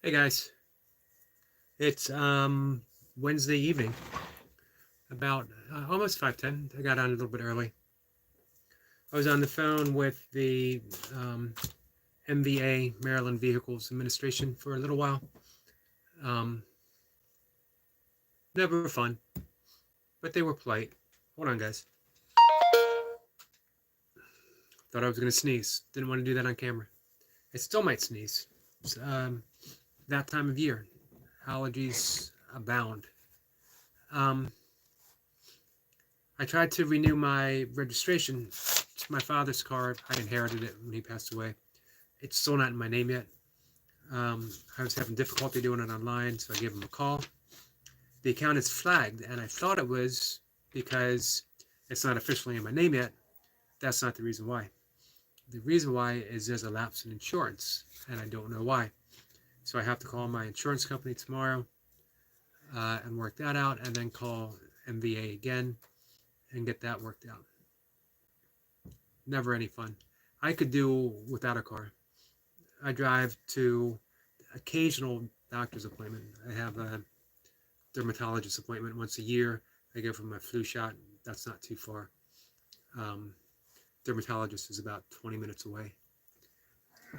Hey guys, it's Wednesday evening, about almost 5:10. I got on a little bit early. I was on the phone with the MVA, Maryland Vehicles Administration, for a little while. Um, Never fun, but they were polite. Hold on, guys. Thought I was gonna sneeze. Didn't want to do that on camera. I still might sneeze. It's that time of year. Allergies abound. Um, I tried to renew my registration. It's my father's car. I inherited it when he passed away. It's still not in my name yet. I was having difficulty doing it online, so I gave him a call. The account is flagged, and I thought it was because it's not officially in my name yet. That's not the reason why. The reason why is there's a lapse in insurance, and I don't know why. So I have to call my insurance company tomorrow and work that out, and then call MVA again and get that worked out. Never any fun. I could do without a car. I drive to occasional doctor's appointment. I have a dermatologist appointment once a year. I go for my flu shot. That's not too far. Um, Dermatologist is about 20 minutes away.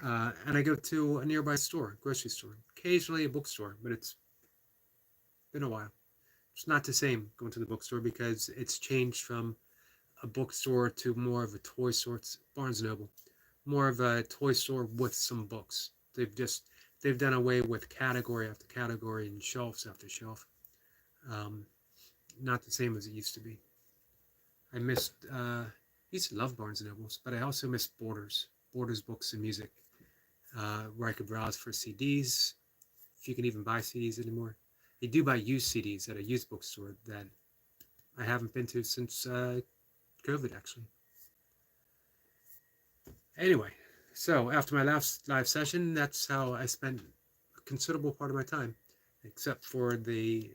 And I go to a nearby store, grocery store, occasionally a bookstore, but it's been a while. It's not the same going to the bookstore because it's changed from a bookstore to more of a toy store. It's Barnes and Noble, more of a toy store with some books. They've done away with category after category and shelves after shelf. Um, Not the same as it used to be. I missed. Used to love Barnes and Nobles, but I also missed Borders Books and Music, where I could browse for CDs. If you can even buy CDs anymore, they do buy used CDs at a used bookstore that I haven't been to since COVID, actually. Anyway, so after my last live session, that's how I spent a considerable part of my time, except for the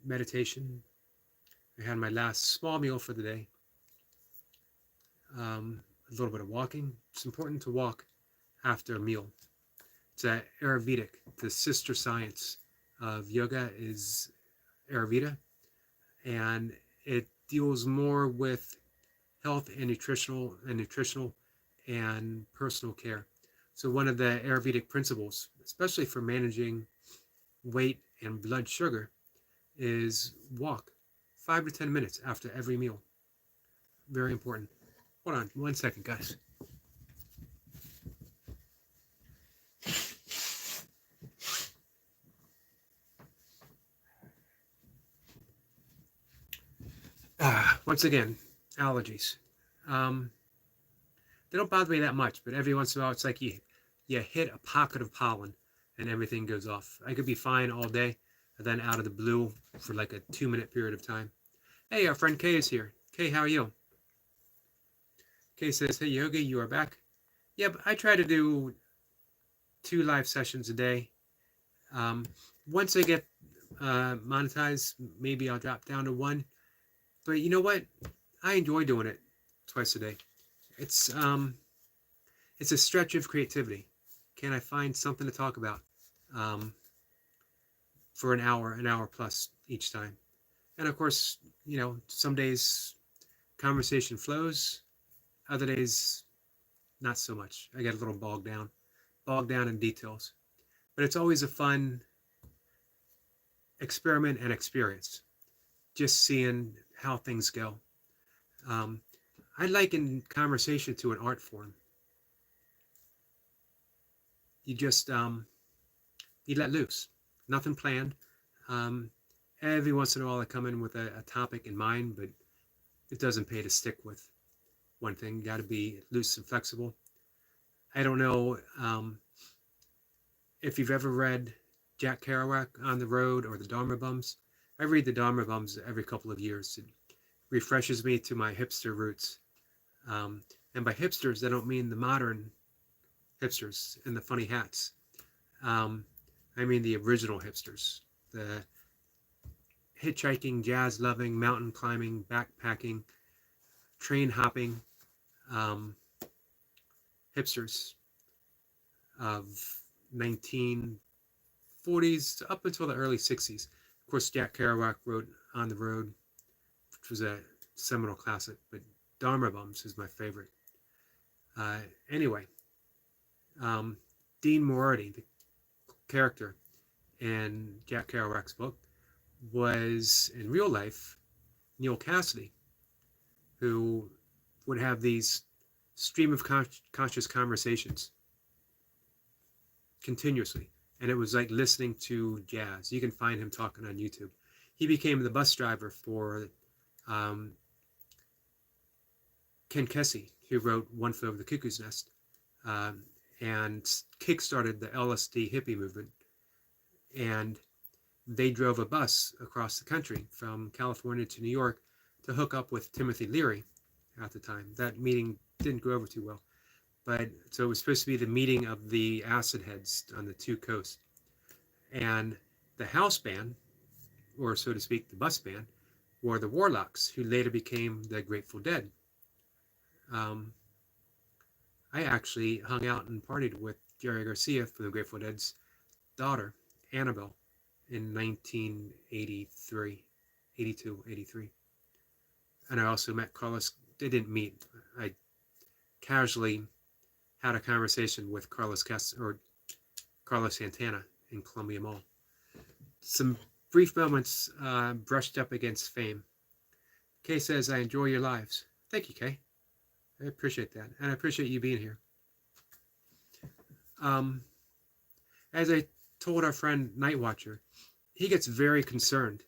meditation. I had my last small meal for the day. A little bit of walking. It's important to walk after a meal. It's Ayurvedic. The sister science of yoga is Ayurveda, and it deals more with health and nutritional and personal care. So one of the Ayurvedic principles, especially for managing weight and blood sugar, is walk 5 to 10 minutes after every meal. Very important. Hold on 1 second, guys. Once again, allergies. Um, they don't bother me that much, but every once in a while, it's like you hit a pocket of pollen and everything goes off. I could be fine all day, and then out of the blue for like a 2 minute period of time. Hey, our friend Kay is here. Kay, how are you? Kay says, hey, Yogi, you are back. Yeah, but I try to do 2 live sessions a day. Um, Once I get monetized, maybe I'll drop down to one. But you know what? I enjoy doing it twice a day. It's um, it's a stretch of creativity. Can I find something to talk about um, for an hour plus each time? And of course, some days conversation flows, other days not so much. I get a little bogged down in details. But it's always a fun experiment and experience, just seeing how things go. Um, I liken conversation to an art form. You just you let loose, nothing planned. Um, every once in a while, I come in with a topic in mind, but it doesn't pay to stick with one thing. You got to be loose and flexible. I don't know if you've ever read Jack Kerouac on the Road or the Dharma Bums. I read the Dharma Bums every couple of years. It refreshes me to my hipster roots. And by hipsters, I don't mean the modern hipsters in the funny hats. Um, I mean the original hipsters, the hitchhiking, jazz loving, mountain climbing, backpacking, train hopping um, hipsters of 1930 40s up until the early 60s. Of course, Jack Kerouac wrote On the Road, which was a seminal classic, but Dharma Bums is my favorite. Anyway, Dean Moriarty, the character in Jack Kerouac's book, was in real life Neil Cassidy, who would have these stream of conscious conversations continuously. And it was like listening to jazz. You can find him talking on YouTube. He became the bus driver for Ken Kesey, who wrote One Flew Over the Cuckoo's Nest, and kickstarted the LSD hippie movement. And they drove a bus across the country from California to New York to hook up with Timothy Leary at the time. That meeting didn't go over too well. But so it was supposed to be the meeting of the acid heads on the two coasts. And the house band, or so to speak, the bus band, were the Warlocks, who later became the Grateful Dead. I actually hung out and partied with Jerry Garcia from the Grateful Dead's daughter, Annabelle, in 1983, 82, 83. And I also met Carlos. They didn't meet. I casually had a conversation with Carlos Santana in Columbia Mall. Some brief moments brushed up against fame. Kay says, I enjoy your lives. Thank you, Kay. I appreciate that. And I appreciate you being here. As I told our friend Nightwatcher, he gets very concerned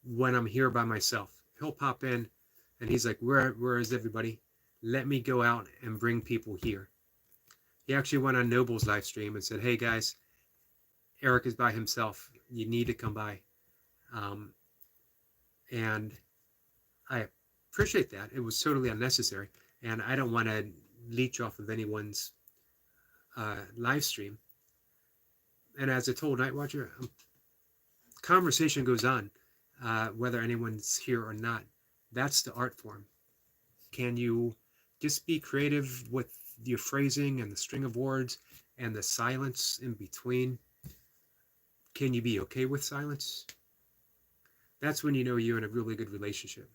when I'm here by myself. He'll pop in and he's like, where is everybody? Let me go out and bring people here. He actually went on Noble's live stream and said, hey guys, Eric is by himself. You need to come by. And I appreciate that. It was totally unnecessary. And I don't want to leech off of anyone's live stream. And as I told Nightwatcher, conversation goes on, whether anyone's here or not. That's the art form. Can you just be creative with your phrasing and the string of words and the silence in between? Can you be okay with silence? That's when you know you're in a really good relationship.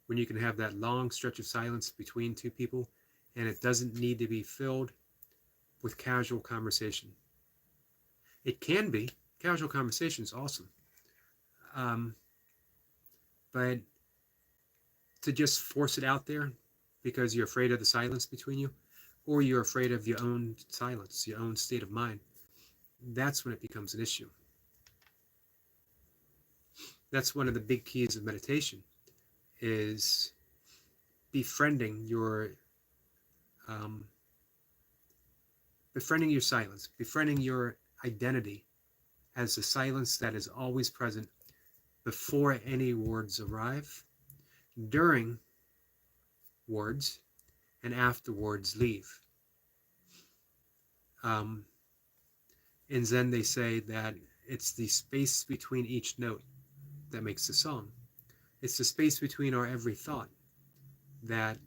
When you can have that long stretch of silence between two people and it doesn't need to be filled with casual conversation. It can be. Casual conversation is awesome. But to just force it out there because you're afraid of the silence between you, or you're afraid of your own silence, your own state of mind, that's when it becomes an issue. That's one of the big keys of meditation, is befriending your silence, befriending your identity as the silence that is always present before any words arrive, during words, and after words leave. In Zen, they say that it's the space between each note that makes the song. It's the space between our every thought that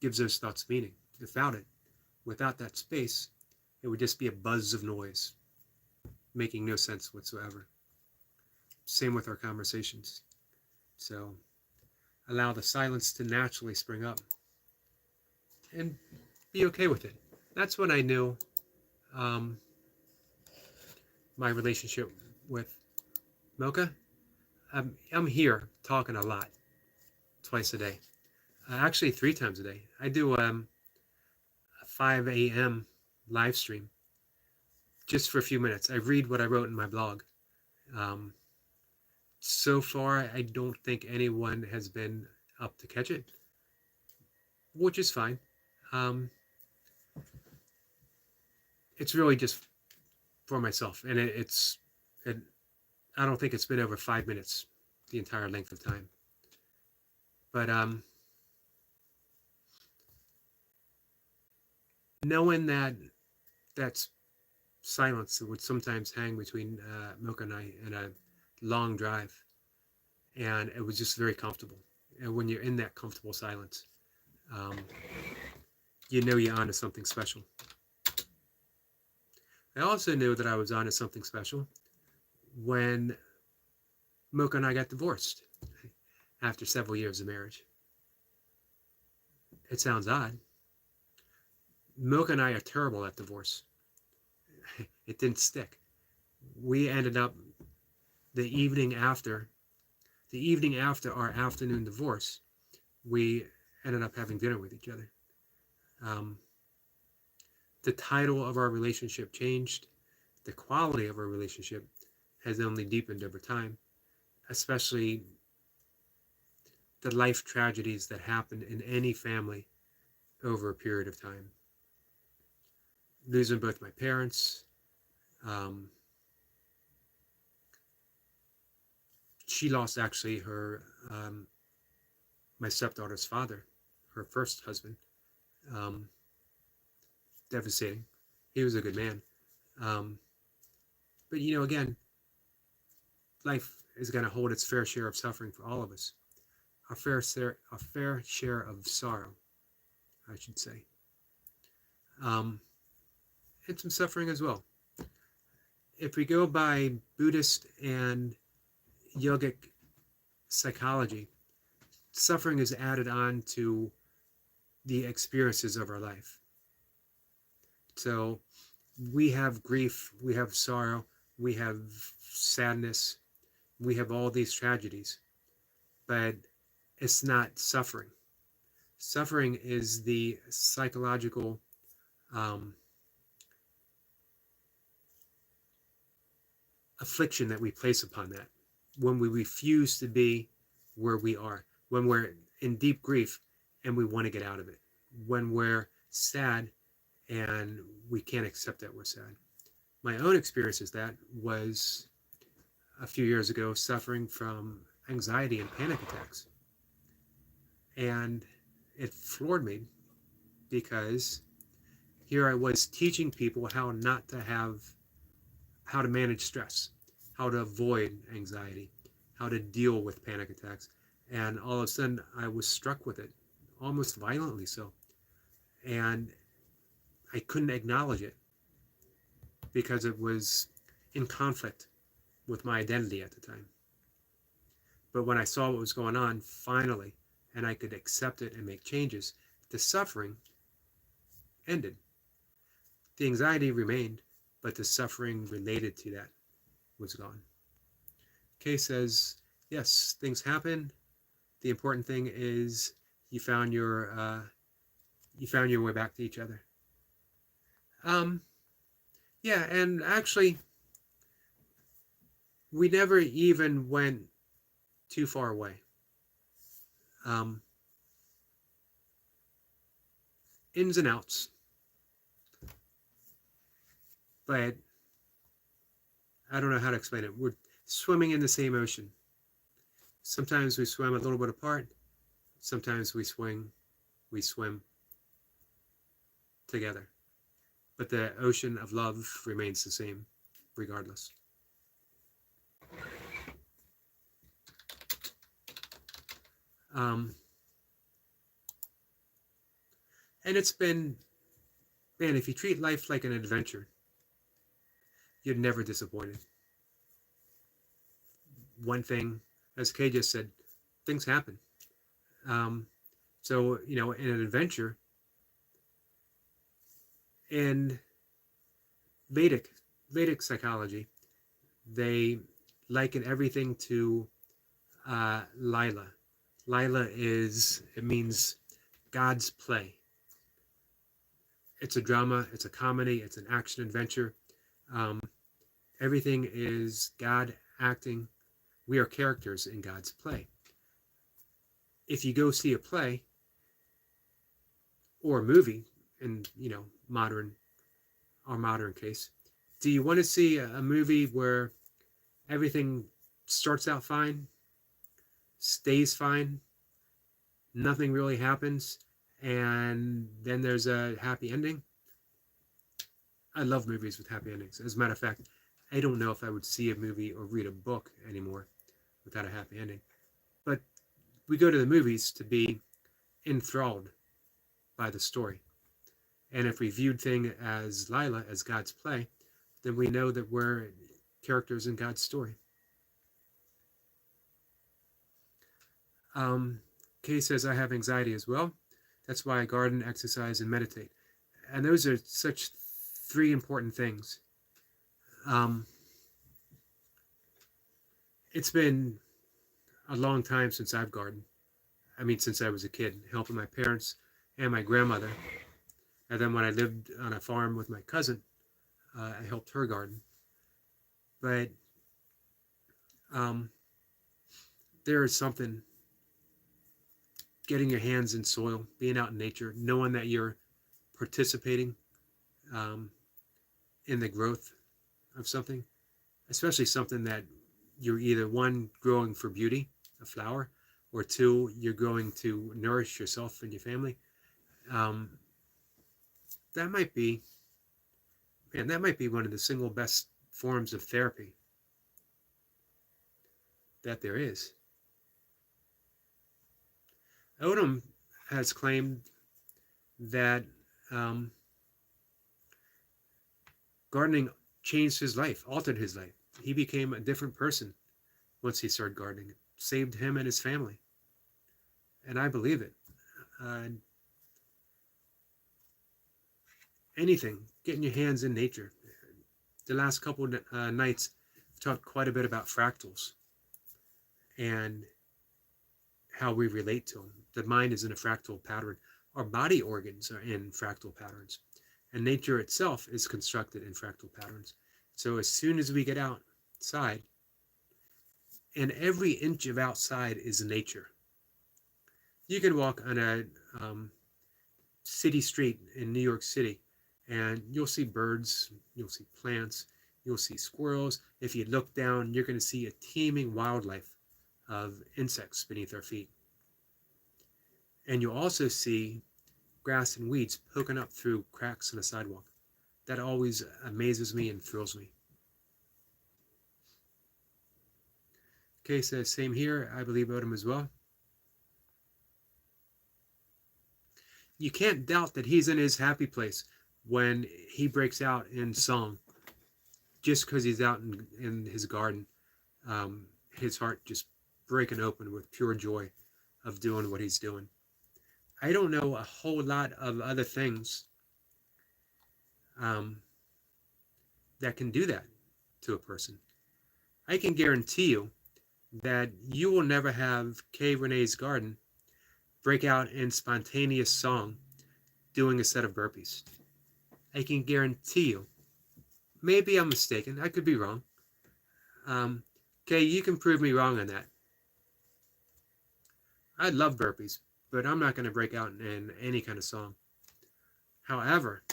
gives those thoughts meaning. Without that space, it would just be a buzz of noise, making no sense whatsoever. Same with our conversations. So allow the silence to naturally spring up and be okay with it. That's when I knew my relationship with Mocha. I'm here talking a lot, twice a day. Actually, 3 times a day. I do a 5 a.m. live stream just for a few minutes. I read what I wrote in my blog. So far, I don't think anyone has been up to catch it, which is fine. It's really just for myself, and I don't think it's been over 5 minutes the entire length of time. But knowing that that's silence that would sometimes hang between Mocha and I in a long drive, and it was just very comfortable. And when you're in that comfortable silence, you know you're onto something special. I also knew that I was onto something special when Mocha and I got divorced after several years of marriage. It sounds odd. Mocha and I are terrible at divorce. It didn't stick. We ended up the evening after our afternoon divorce, we ended up having dinner with each other. The title of our relationship changed. The quality of our relationship has only deepened over time, especially the life tragedies that happen in any family over a period of time. Losing both my parents. She lost actually her my stepdaughter's father, her first husband. Devastating. He was a good man. But again, life is going to hold its fair share of suffering for all of us. A fair share of sorrow, I should say. And some suffering as well. If we go by Buddhist and yogic psychology, suffering is added on to the experiences of our life. So we have grief, we have sorrow, we have sadness, we have all these tragedies, but it's not suffering. Suffering is the psychological affliction that we place upon that when we refuse to be where we are, when we're in deep grief and we want to get out of it, when we're sad and we can't accept that we're sad. My own experience is that was a few years ago, suffering from anxiety and panic attacks. And it floored me because here I was teaching people how to manage stress, how to avoid anxiety, how to deal with panic attacks. And all of a sudden I was struck with it, almost violently so. And I couldn't acknowledge it because it was in conflict with my identity at the time. But when I saw what was going on, finally, and I could accept it and make changes, the suffering ended. The anxiety remained, but the suffering related to that was gone. Kay says, yes, things happen. The important thing is you found your way back to each other. Yeah, and actually, we never even went too far away. Ins and outs. But I don't know how to explain it. We're swimming in the same ocean. Sometimes we swim a little bit apart. Sometimes we swim together. But the ocean of love remains the same, regardless. And it's been, man, if you treat life like an adventure, you're never disappointed. One thing, as Kay just said, things happen. So, in an adventure, in Vedic psychology, they liken everything to Lila. Lila it means God's play. It's a drama, it's a comedy, it's an action adventure. Everything is God acting. We are characters in God's play. If you go see a play or a movie, in our modern case, do you want to see a movie where everything starts out fine, stays fine, nothing really happens, and then there's a happy ending? I love movies with happy endings. As a matter of fact, I don't know if I would see a movie or read a book anymore without a happy ending. But we go to the movies to be enthralled by the story. And if we viewed things as Lila, as God's play, then we know that we're characters in God's story. Kay says, I have anxiety as well. That's why I garden, exercise, and meditate. And those are such three important things. It's been a long time since I've gardened. I mean, since I was a kid, helping my parents and my grandmother. And then when I lived on a farm with my cousin, I helped her garden. But there is something getting your hands in soil, being out in nature, knowing that you're participating in the growth of something, especially something that you're either one, growing for beauty, a flower, or two, you're going to nourish yourself and your family. That might be, man, that might be one of the single best forms of therapy that there is. Odom has claimed that gardening changed his life, altered his life. He became a different person once he started gardening. It saved him and his family. And I believe it. Anything, getting your hands in nature. The last couple nights, I've talked quite a bit about fractals and how we relate to them. The mind is in a fractal pattern. Our body organs are in fractal patterns. And nature itself is constructed in fractal patterns. So as soon as we get outside, and every inch of outside is nature. You can walk on a city street in New York City, and you'll see birds, you'll see plants, you'll see squirrels. If you look down, you're going to see a teeming wildlife of insects beneath our feet. And you'll also see grass and weeds poking up through cracks in the sidewalk. That always amazes me and thrills me. Kay says, same here. I believe Odom as well. You can't doubt that he's in his happy place when he breaks out in song. Just because he's out in his garden, his heart just breaking open with pure joy of doing what he's doing. I don't know a whole lot of other things that can do that to a person. I can guarantee you that you will never have Kay Renee's garden break out in spontaneous song doing a set of burpees. I can guarantee you. Maybe I'm mistaken. I could be wrong. Kay, you can prove me wrong on that. I love burpees, but I'm not going to break out in any kind of song. However,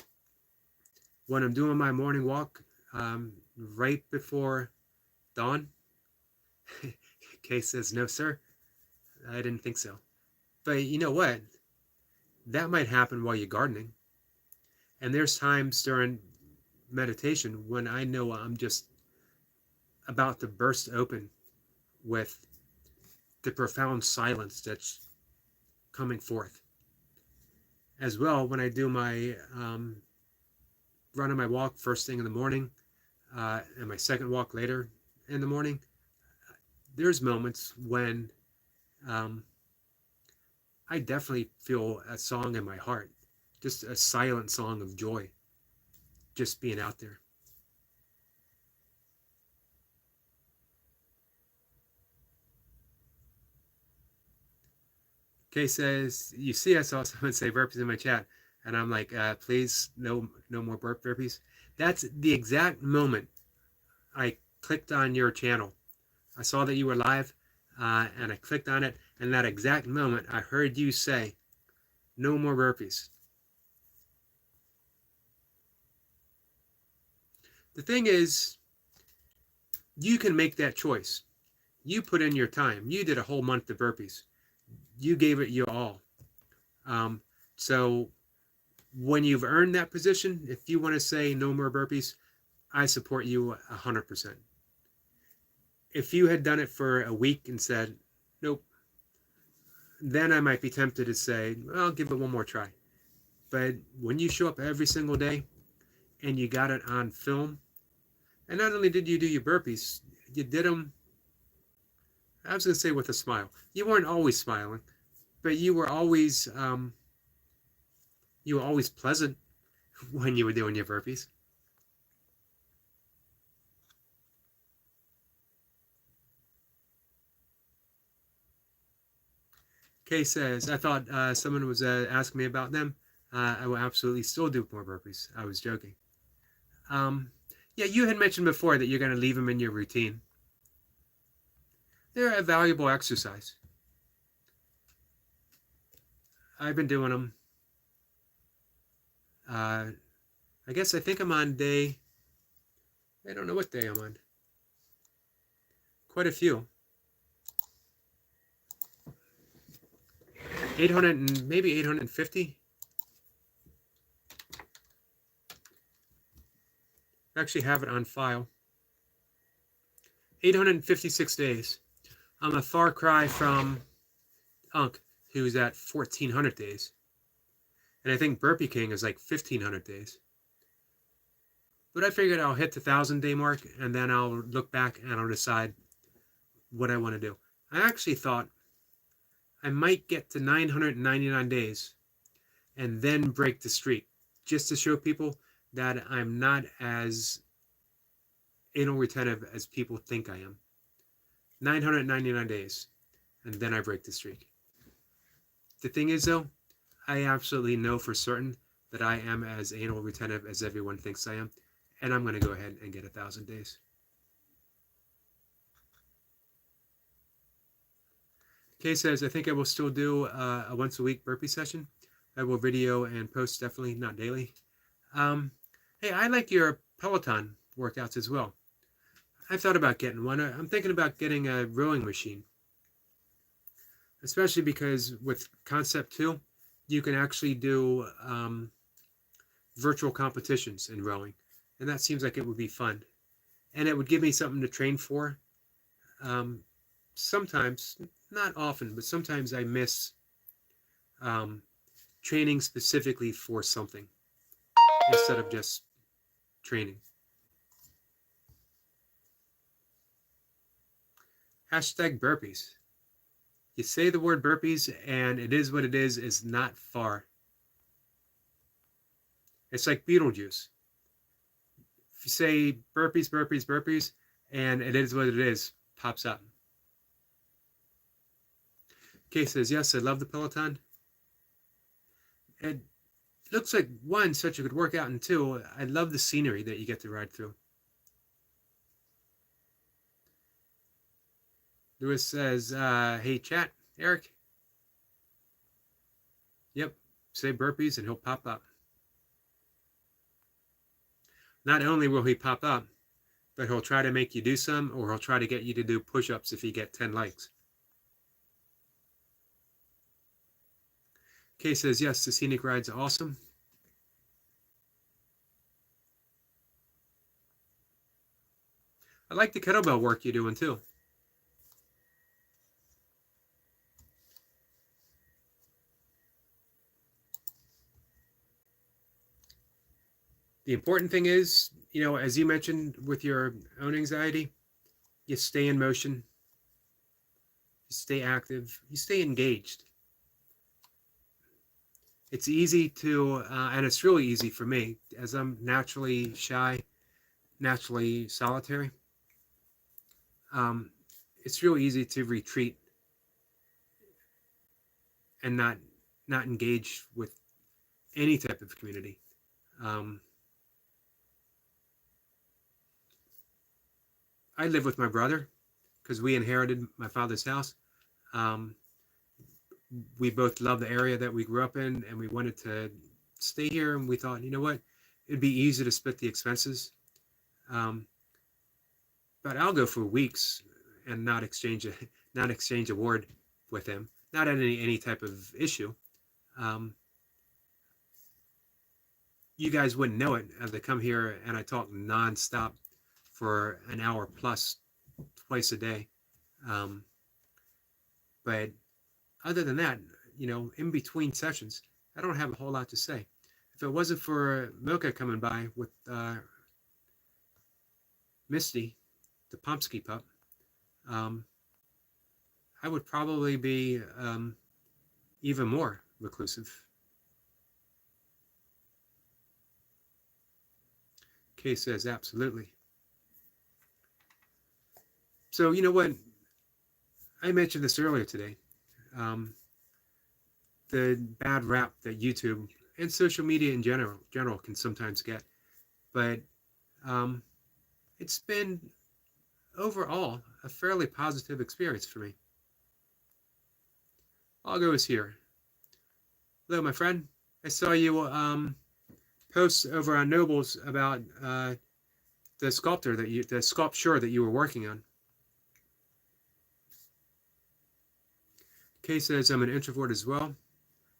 when I'm doing my morning walk right before dawn, Kay says, no, sir, I didn't think so. But you know what? That might happen while you're gardening. And there's times during meditation when I know I'm just about to burst open with the profound silence that's coming forth. As well, when I do my run on my walk first thing in the morning and my second walk later in the morning, there's moments when I definitely feel a song in my heart, just a silent song of joy, just being out there. Kay says, you see, I saw someone say burpees in my chat, and I'm like, please, no more burpees. That's the exact moment I clicked on your channel. I saw that you were live, and I clicked on it, and that exact moment, I heard you say, no more burpees. The thing is, you can make that choice. You put in your time. You did a whole month of burpees. You gave it your all. So when you've earned that position, if you want to say no more burpees, I support you 100%. If you had done it for a week and said, nope, then I might be tempted to say, well, I'll give it one more try. But when you show up every single day and you got it on film, And not only did you do your burpees, you did them, I was going to say with a smile. You weren't always smiling, but you were always pleasant when you were doing your burpees. Kay says, I thought someone was asking me about them. I will absolutely still do more burpees. I was joking. Yeah, you had mentioned before that you're going to leave them in your routine. They're a valuable exercise. I've been doing them. I guess I think I'm on day, I don't know what day I'm on. Quite a few. 800 and maybe 850. I actually have it on file. 856 days. I'm a far cry from Unk, who's at 1400 days. And I think Burpee King is like 1500 days. But I figured I'll hit the 1,000-day mark, and then I'll look back and I'll decide what I want to do. I actually thought I might get to 999 days and then break the streak, just to show people that I'm not as anal retentive as people think I am. 999 days, and then I break the streak. The thing is, though, I absolutely know for certain that I am as anal retentive as everyone thinks I am, and I'm going to go ahead and get 1,000 days. Kay says, I think I will still do a once-a-week burpee session. I will video and post, definitely, not daily. Hey, I like your Peloton workouts as well. I've thought about getting one. I'm thinking about getting a rowing machine. Especially because with Concept 2, you can actually do virtual competitions in rowing. And that seems like it would be fun. And it would give me something to train for. Sometimes, not often, but sometimes I miss training specifically for something instead of just training. Hashtag burpees. You say the word burpees and it is what it is not far. It's like Beetlejuice. If you say burpees, burpees, burpees, and it is what it is, pops up. Kay says, yes, I love the Peloton. It looks like, one, such a good workout, and two, I love the scenery that you get to ride through. Lewis says, hey, chat, Eric. Yep, say burpees and he'll pop up. Not only will he pop up, but he'll try to make you do some, or he'll try to get you to do push-ups if you get 10 likes. Kay says, yes, the scenic rides are awesome. I like the kettlebell work you're doing too. The important thing is, as you mentioned with your own anxiety, you stay in motion, you stay active, you stay engaged. It's easy to, and it's really easy for me, as I'm naturally shy, naturally solitary. It's really easy to retreat and not engage with any type of community. I live with my brother because we inherited my father's house. We both love the area that we grew up in, and we wanted to stay here. And we thought, you know what, it'd be easy to split the expenses. But I'll go for weeks and not exchange a word with him, not any type of issue. You guys wouldn't know it as I come here and I talk nonstop for an hour plus twice a day. But other than that, in between sessions, I don't have a whole lot to say. If it wasn't for Milka coming by with Misty, the Pomsky pup, um, I would probably be even more reclusive. Kay says, absolutely. So, you know what? I mentioned this earlier today. Um, the bad rap that YouTube and social media in general can sometimes get. But um, it's been overall a fairly positive experience for me. I'll go is here. Hello, my friend. I saw you post over on Nobles about the sculpture that you were working on. Kay says I'm an introvert as well,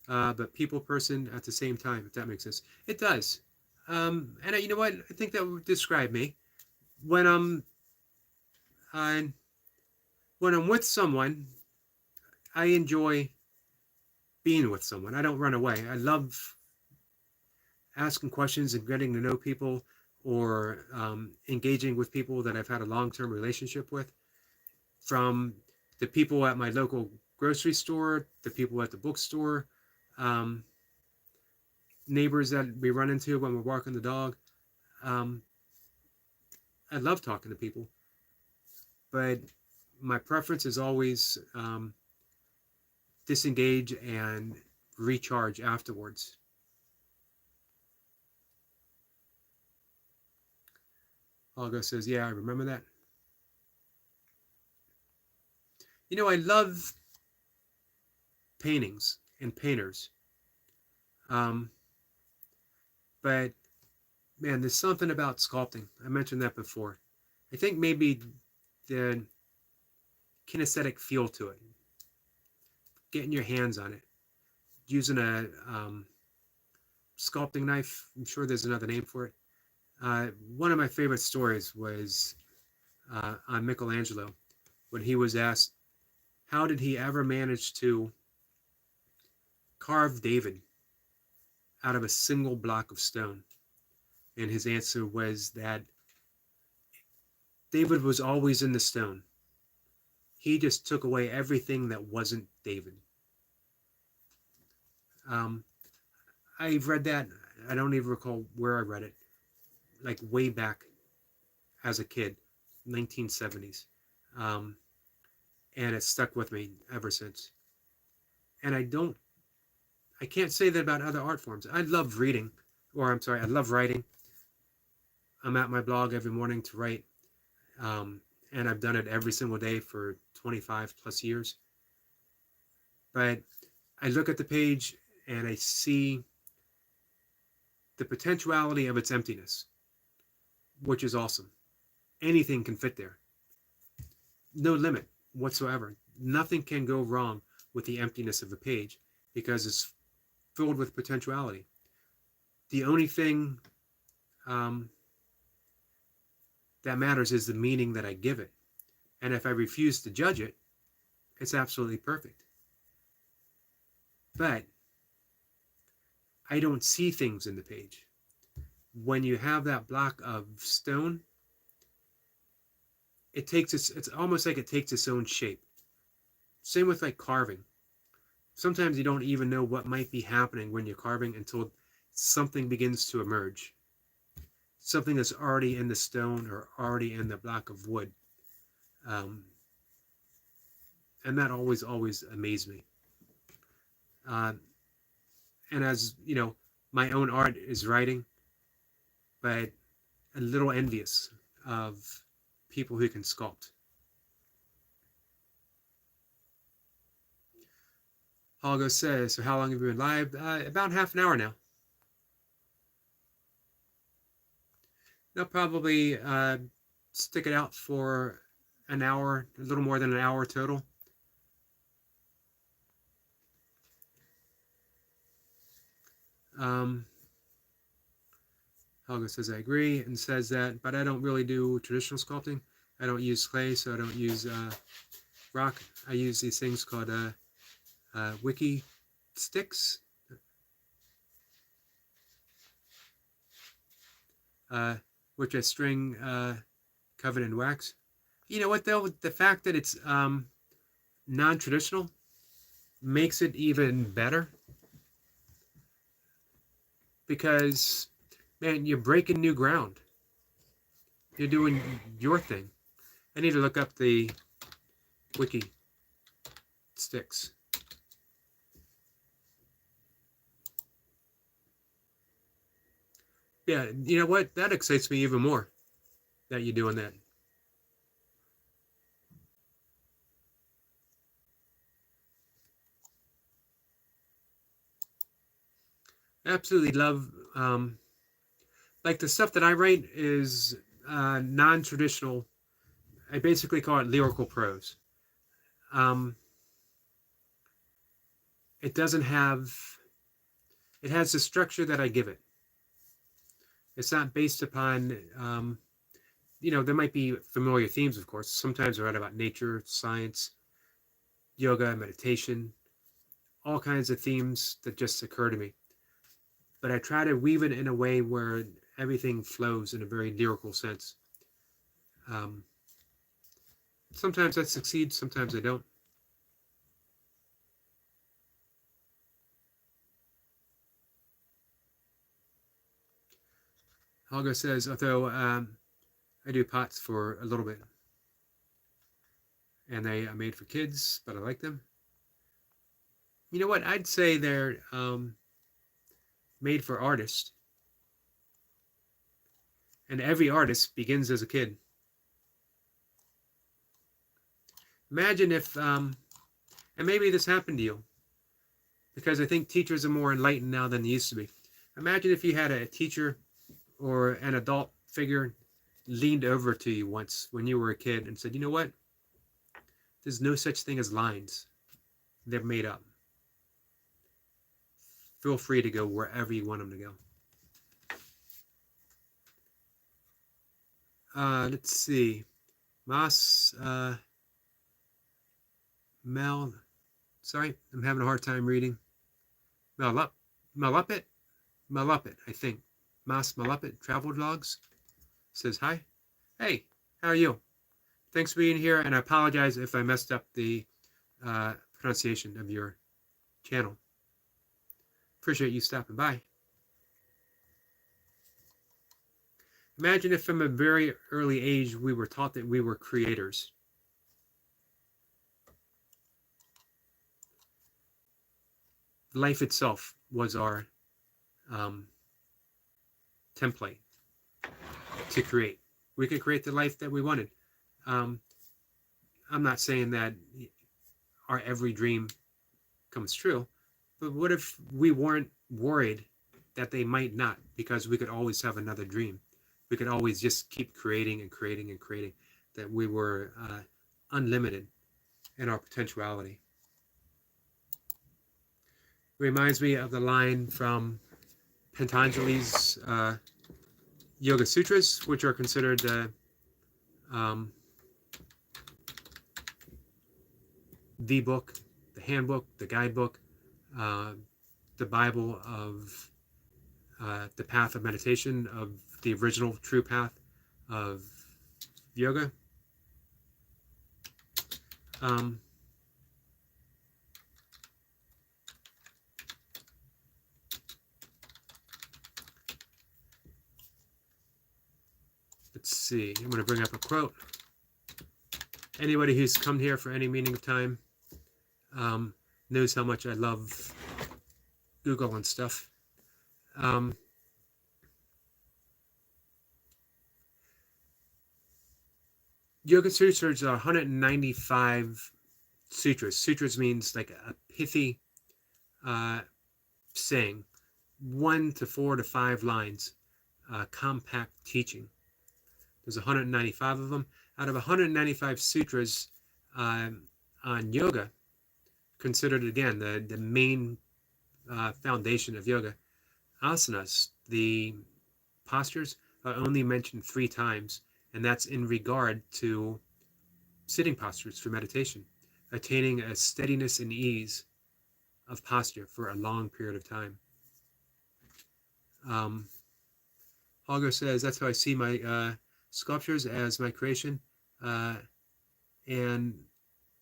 but people person at the same time. If that makes sense, it does. And you know what? I think that would describe me. When uh, when I'm with someone, I enjoy being with someone. I don't run away. I love asking questions and getting to know people, or engaging with people that I've had a long-term relationship with, from the people at my local grocery store, the people at the bookstore, um, neighbors that we run into when we're walking the dog. Um, I love talking to people, but my preference is always disengage and recharge afterwards. Olga says, yeah, I remember that. You know, I love paintings and painters. Um, but man, there's something about sculpting. I mentioned that before. I think maybe the kinesthetic feel to it, getting your hands on it, using a sculpting knife. I'm sure there's another name for it. One of my favorite stories was on Michelangelo, when he was asked, how did he ever manage to carve David out of a single block of stone? And his answer was that David was always in the stone. He just took away everything that wasn't David. Um, I've read that. I don't even recall where I read it. Like way back as a kid, 1970s. Um, and it's stuck with me ever since. And I can't say that about other art forms. I love reading, or I'm sorry, I love writing. I'm at my blog every morning to write. And I've done it every single day for 25 plus years. But I look at the page and I see the potentiality of its emptiness, which is awesome. Anything can fit there. No limit whatsoever. Nothing can go wrong with the emptiness of a page because it's filled with potentiality. The only thing that matters is the meaning that I give it. And if I refuse to judge it, it's absolutely perfect. But I don't see things in the page. When you have that block of stone, it's almost like it takes its own shape. Same with like carving. Sometimes you don't even know what might be happening when you're carving until something begins to emerge. Something that's already in the stone or already in the block of wood. And that always amazed me. Uh, and as you know, my own art is writing, but a little envious of people who can sculpt. Holgo says, so how long have you been live? About half an hour now. They'll probably stick it out for an hour, a little more than an hour total. Helga says, I agree, and says that, but I don't really do traditional sculpting. I don't use clay, so I don't use rock. I use these things called wiki sticks, which I string Covenant wax. You know what though? The fact that it's non-traditional makes it even better because, man, you're breaking new ground. You're doing your thing. I need to look up the wiki sticks. Yeah, you know what? That excites me even more that you're doing that. Absolutely love, like the stuff that I write is non-traditional. I basically call it lyrical prose. Um, it doesn't have, it has the structure that I give it. It's not based upon, there might be familiar themes, of course. Sometimes I write about nature, science, yoga, meditation, all kinds of themes that just occur to me. But I try to weave it in a way where everything flows in a very lyrical sense. Um, sometimes I succeed, sometimes I don't. Helga says, although I do pots for a little bit, and they are made for kids, but I like them. You know what? I'd say they're made for artists, and every artist begins as a kid. Imagine if, and maybe this happened to you, because I think teachers are more enlightened now than they used to be. Imagine if you had a teacher or an adult figure leaned over to you once when you were a kid and said, you know what? There's no such thing as lines. They're made up. Feel free to go wherever you want them to go. Let's see. Mas, Mel, sorry, I'm having a hard time reading. Maluppet, I think. Mas Maluppet Travel Vlogs says hi. Hey, how are you? Thanks for being here, and I apologize if I messed up the pronunciation of your channel. Appreciate you stopping by. Imagine if from a very early age we were taught that we were creators. Life itself was our template to create. We could create the life that we wanted. I'm not saying that our every dream comes true, but what if we weren't worried that they might not, because we could always have another dream. We could always just keep creating and creating and creating, that we were unlimited in our potentiality. It reminds me of the line from Patanjali's Yoga Sutras, which are considered the book, the handbook, the guidebook, the Bible of the path of meditation, of the original true path of yoga. Let's see, I'm going to bring up a quote. Anybody who's come here for any meaning of time knows how much I love Google and stuff. Yoga Sutras are 195 sutras. Sutras means like a pithy saying, 1 to 4 to 5 lines, compact teaching. There's 195 of them. Out of 195 sutras on yoga, considered again the main foundation of yoga, asanas, the postures, are only mentioned 3 times, and that's in regard to sitting postures for meditation, attaining a steadiness and ease of posture for a long period of time. Holger says, that's how I see my sculptures as my creation, uh, and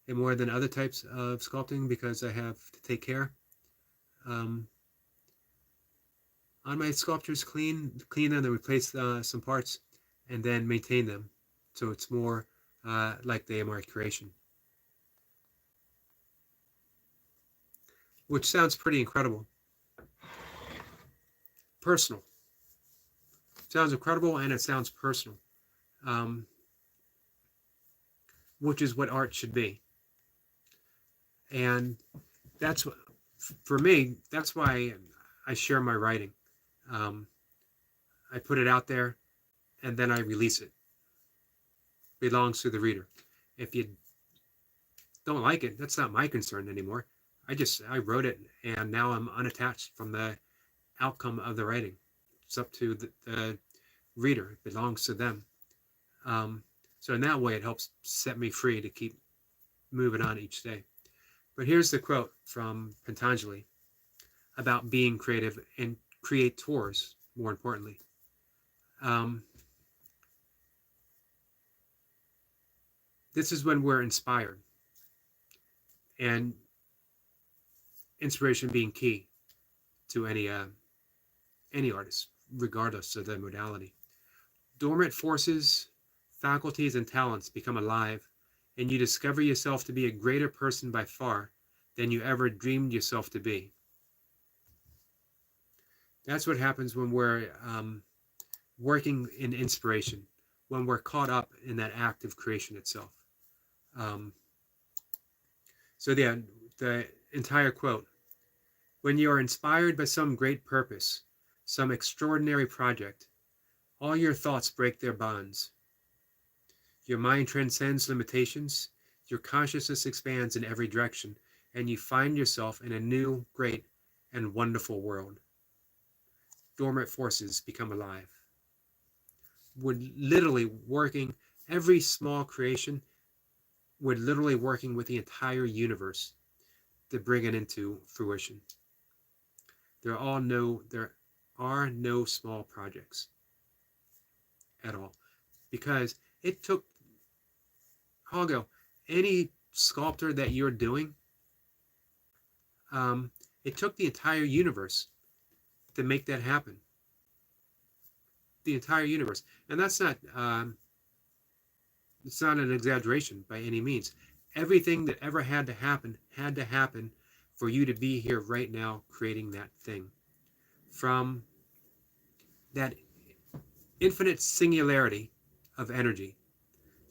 more than other types of sculpting because I have to take care um, on my sculptures, clean them, and replace some parts, and then maintain them, so it's more like they are my creation, which sounds pretty incredible. Personal. Sounds incredible, and it sounds personal, um, which is what art should be. And that's what, for me, that's why I share my writing. Um, I put it out there, and then I release it. It belongs to the reader. If you don't like it, that's not my concern anymore. I wrote it, and now I'm unattached from the outcome of the writing. It's up to the reader. It belongs to them. So in that way, it helps set me free to keep moving on each day. But here's the quote from Patanjali about being creative and creators, more importantly. This is when we're inspired, and inspiration being key to any artist, regardless of the modality. Dormant forces, faculties, and talents become alive, and you discover yourself to be a greater person by far than you ever dreamed yourself to be. That's what happens when we're working in inspiration, when we're caught up in that act of creation itself. So the entire quote: when you are inspired by some great purpose, some extraordinary project, all your thoughts break their bonds. Your mind transcends limitations, your consciousness expands in every direction, and you find yourself in a new, great, and wonderful world. Dormant forces become alive. We're literally working, every small creation, we're literally working with the entire universe to bring it into fruition. There are no small projects at all, because it took, I'll go, any sculptor that you're doing, it took the entire universe to make that happen. The entire universe, and that's not it's not an exaggeration by any means. Everything that ever had to happen for you to be here right now creating that thing. From that infinite singularity of energy,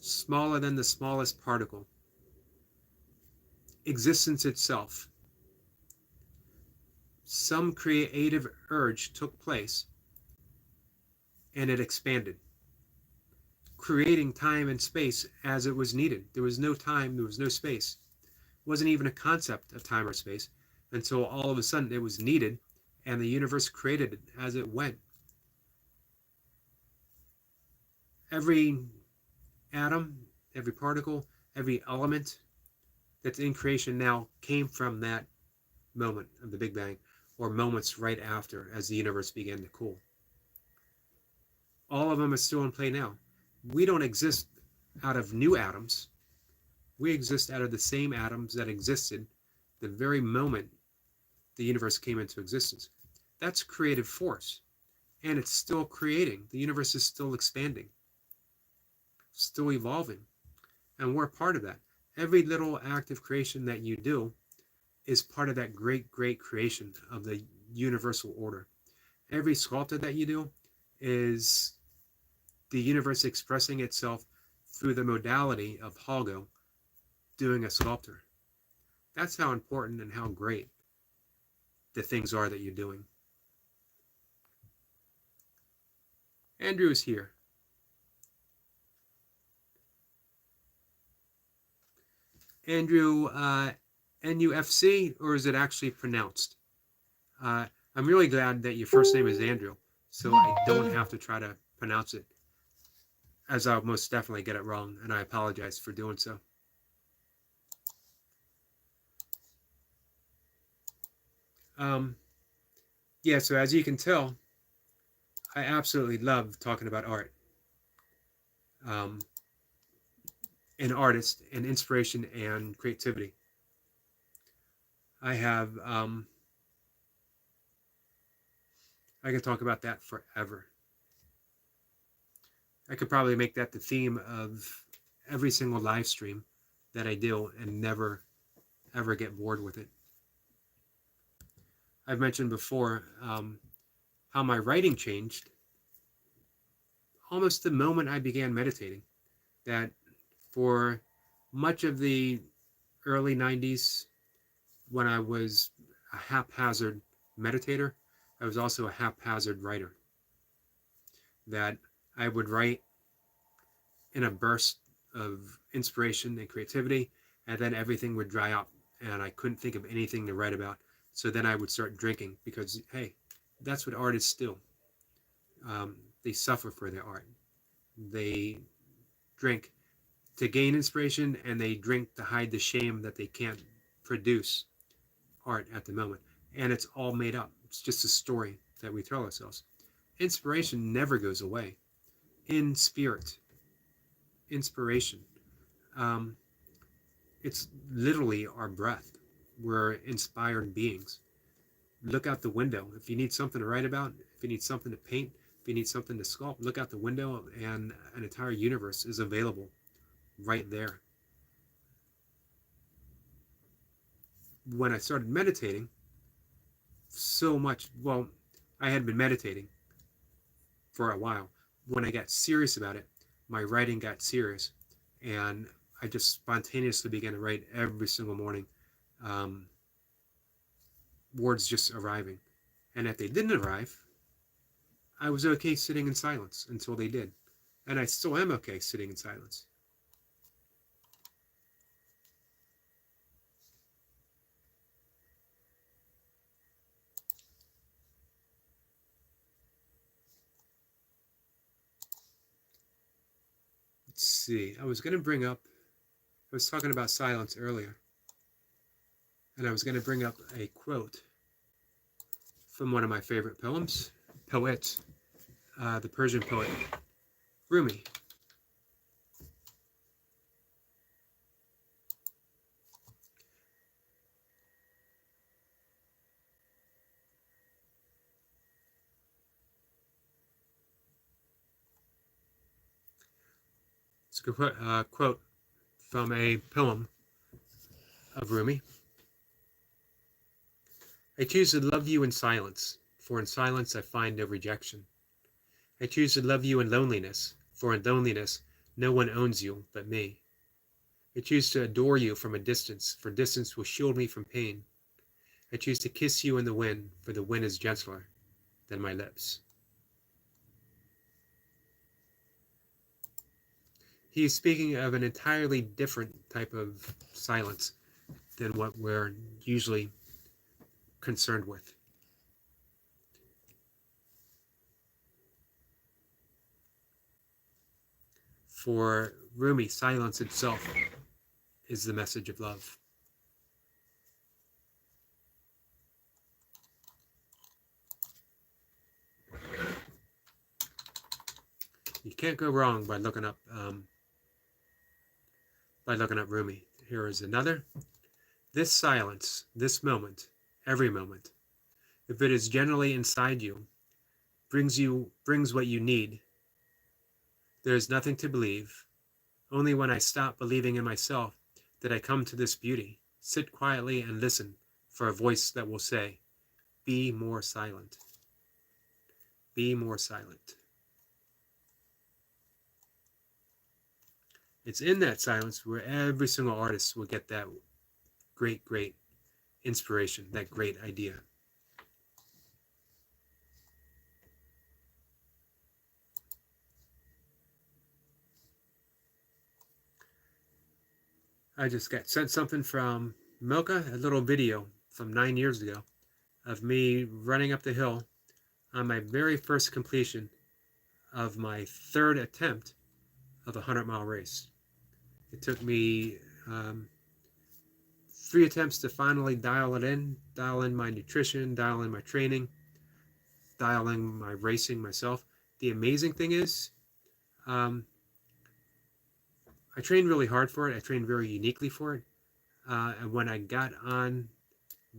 smaller than the smallest particle, existence itself, some creative urge took place and it expanded, creating time and space as it was needed. There was no time, there was no space. It wasn't even a concept of time or space until all of a sudden it was needed, and the universe created it as it went. Every atom, every particle, every element that's in creation now came from that moment of the Big Bang, or moments right after, as the universe began to cool. All of them are still in play now. We don't exist out of new atoms. We exist out of the same atoms that existed the very moment the universe came into existence. That's creative force, and it's still creating. The universe is still expanding, still evolving, and we're part of that. Every little act of creation that you do is part of that great, great creation of the universal order. Every sculpture that you do is the universe expressing itself through the modality of Holgo doing a sculptor. That's how important and how great the things are that you're doing. Andrew is here. Andrew, N-U-F-C, or is it actually pronounced? I'm really glad that your first name is Andrew, so I don't have to try to pronounce it, as I'll most definitely get it wrong, and I apologize for doing so. Yeah, so as you can tell, I absolutely love talking about art. um, an artist, and inspiration and creativity. I have, I could talk about that forever. I could probably make that the theme of every single live stream that I do and never, ever get bored with it. I've mentioned before how my writing changed almost the moment I began meditating. That for much of the early 90s, when I was a haphazard meditator, I was also a haphazard writer. That I would write in a burst of inspiration and creativity, and then everything would dry up, and I couldn't think of anything to write about. So then I would start drinking because, hey, that's what artists do. They suffer for their art. They drink to gain inspiration, and they drink to hide the shame that they can't produce art at the moment. And it's all made up. It's just a story that we tell ourselves. Inspiration never goes away. In spirit, inspiration. Um, it's literally our breath. We're inspired beings. Look out the window. If you need something to write about, if you need something to paint, if you need something to sculpt, look out the window and an entire universe is available right there. When I started meditating, so much, well, I had been meditating for a while. When I got serious about it, my writing got serious, and I just spontaneously began to write every single morning. Um, Words just arriving. And if they didn't arrive, I was okay sitting in silence until they did. And I still am okay sitting in silence. Let's see. I was talking about silence earlier. And I was going to bring up a quote from one of my favorite poets, the Persian poet Rumi. It's a quote from a poem of Rumi. I choose to love you in silence, for in silence I find no rejection. I choose to love you in loneliness, for in loneliness no one owns you but me. I choose to adore you from a distance, for distance will shield me from pain. I choose to kiss you in the wind, for the wind is gentler than my lips. He is speaking of an entirely different type of silence than what we're usually concerned with. For Rumi, silence itself is the message of love. You can't go wrong by looking up Rumi. Here is another. This silence, this moment, every moment, if it is generally inside you, brings what you need. There is nothing to believe. Only when I stop believing in myself did I come to this beauty. Sit quietly and listen for a voice that will say, be more silent. Be more silent. It's in that silence where every single artist will get that great, great inspiration, that great idea. I just got sent something from Milka, a little video from 9 years ago of me running up the hill on my very first completion of my third attempt of a 100-mile race. It took me 3 attempts to finally dial in my nutrition, dial in my training, dial in my racing myself. The amazing thing is, I trained really hard for it. I trained very uniquely for it. And when I got on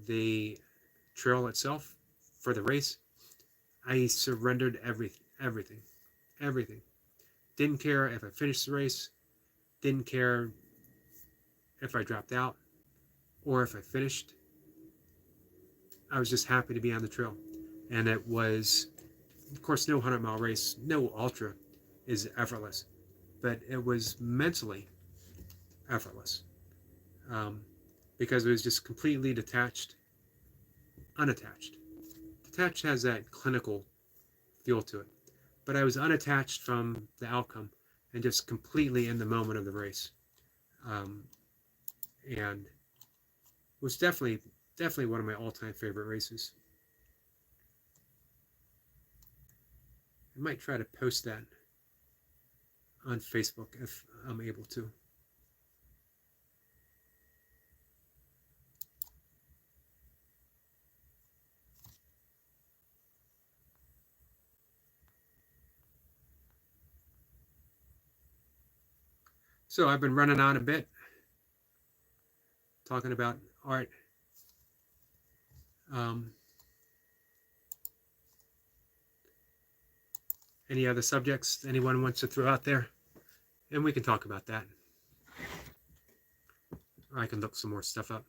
the trail itself for the race, I surrendered everything, everything. Didn't care if I finished the race. Didn't care if I dropped out or if I finished. I was just happy to be on the trail. And it was, of course, no 100-mile race, no ultra is effortless, but it was mentally effortless, um, because it was just completely detached, unattached. Detached has that clinical feel to it, but I was unattached from the outcome and just completely in the moment of the race, um, and was definitely one of my all-time favorite races. I might try to post that on Facebook if I'm able to. So I've been running on a bit, talking about art. Um, any other subjects anyone wants to throw out there? And we can talk about that. Or I can look some more stuff up.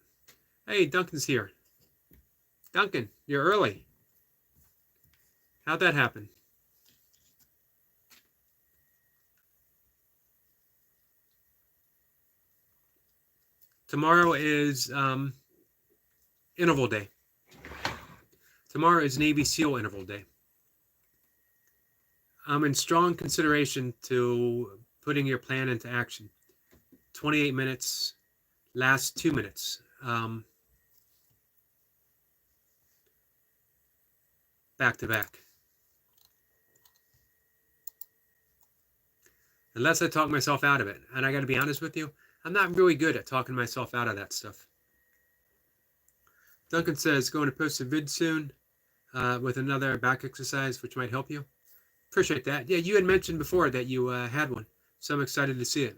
Hey, Duncan's here. Duncan, you're early. How'd that happen? Tomorrow is interval day. Tomorrow is Navy SEAL interval day. I'm in strong consideration to putting your plan into action. 28 minutes, last 2 minutes. Back to back. Unless I talk myself out of it. And I got to be honest with you, I'm not really good at talking myself out of that stuff. Duncan says, going to post a vid soon with another back exercise, which might help you. Appreciate that. Yeah, you had mentioned before that you had one, so I'm excited to see it.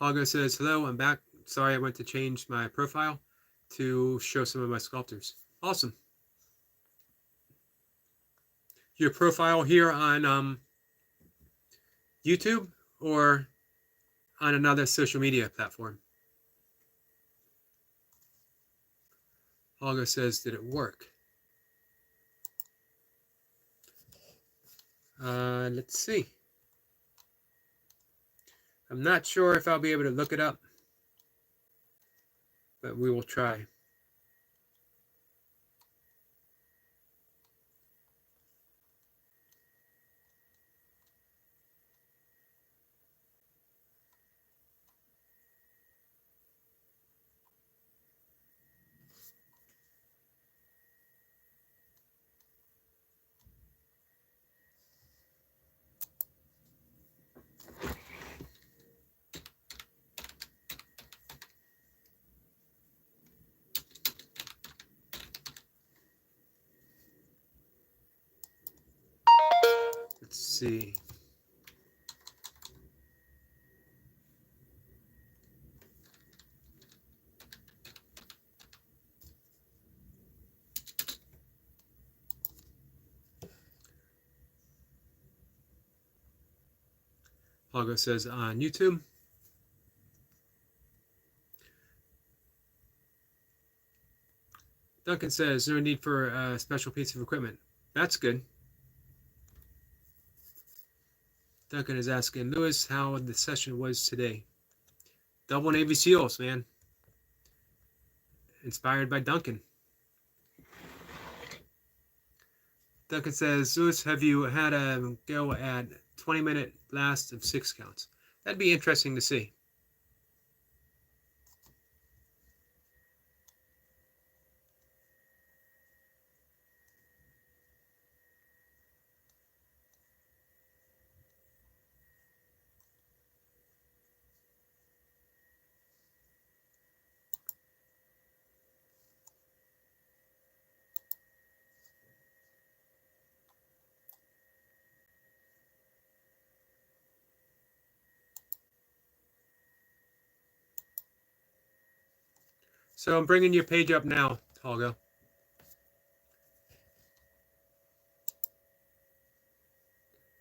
Hago says, hello, I'm back. Sorry, I went to change my profile to show some of my sculptures. Awesome. Your profile here on YouTube or on another social media platform? Hago says, did it work? Let's see. I'm not sure if I'll be able to look it up, but we will try. Let's see. Hago says on YouTube. Duncan says, no need for a special piece of equipment. That's good. Duncan is asking Lewis how the session was today. Double Navy SEALs, man. Inspired by Duncan. Duncan says, Lewis, have you had a go at 20-minute blast of 6 counts? That'd be interesting to see. So I'm bringing your page up now, Holga.